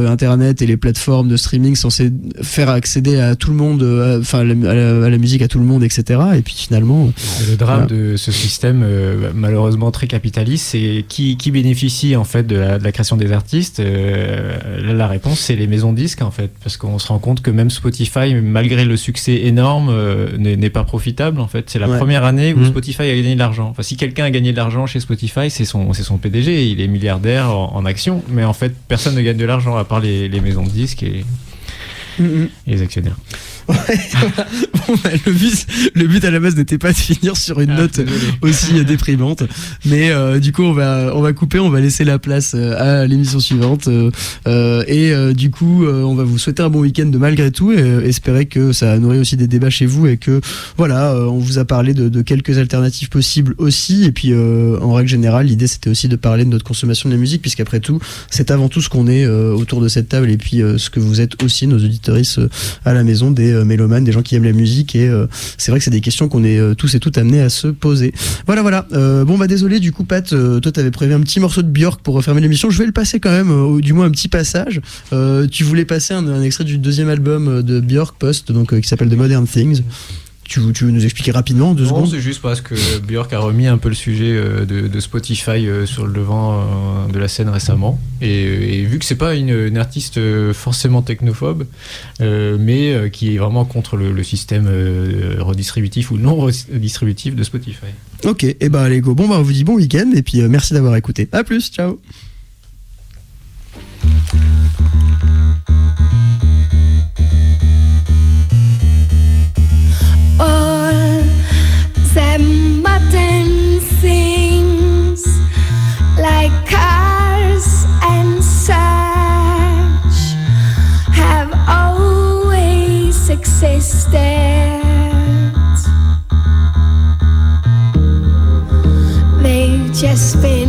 Internet et les plateformes de streaming censées faire accéder à tout le monde, à la musique à tout le monde, etc. Et puis finalement, le drame de ce système malheureusement très capitaliste, c'est qui bénéficie en fait de la création des artistes. La réponse, c'est les maisons de disques, en fait, parce qu'on se rend compte que même Spotify, malgré le succès énorme, n'est pas profitable, en fait. C'est la première année où Spotify a gagné de l'argent. Enfin, si quelqu'un a gagné de l'argent chez Spotify, c'est son PDG, il est milliardaire en action, mais en fait personne ne gagne de l'argent à part les maisons de disques et les actionnaires. Le but à la base n'était pas de finir sur une note aussi déprimante, mais du coup on va couper, on va laisser la place à l'émission suivante, et du coup on va vous souhaiter un bon week-end de malgré tout, et espérer que ça a nourri aussi des débats chez vous, et que voilà, on vous a parlé de quelques alternatives possibles aussi, et puis en règle générale l'idée c'était aussi de parler de notre consommation de la musique, puisqu'après tout c'est avant tout ce qu'on est autour de cette table, et puis ce que vous êtes aussi, nos auditeuristes à la maison, des mélomanes, des gens qui aiment la musique, et c'est vrai que c'est des questions qu'on est tous et toutes amenés à se poser. Voilà. Désolé, du coup Pat, toi t'avais prévu un petit morceau de Björk pour refermer l'émission, je vais le passer quand même, ou du moins un petit passage. Tu voulais passer un extrait du deuxième album de Björk, Post, donc qui s'appelle The Modern Things. Tu veux nous expliquer rapidement, 2 secondes? C'est juste parce que Björk a remis un peu le sujet de Spotify sur le devant de la scène récemment, et vu que c'est pas une artiste forcément technophobe, mais qui est vraiment contre le système redistributif ou non redistributif de Spotify. Ok, et allez go. On vous dit bon week-end, et puis merci d'avoir écouté. À plus, ciao. All them modern things like cars and such have always existed. They've just been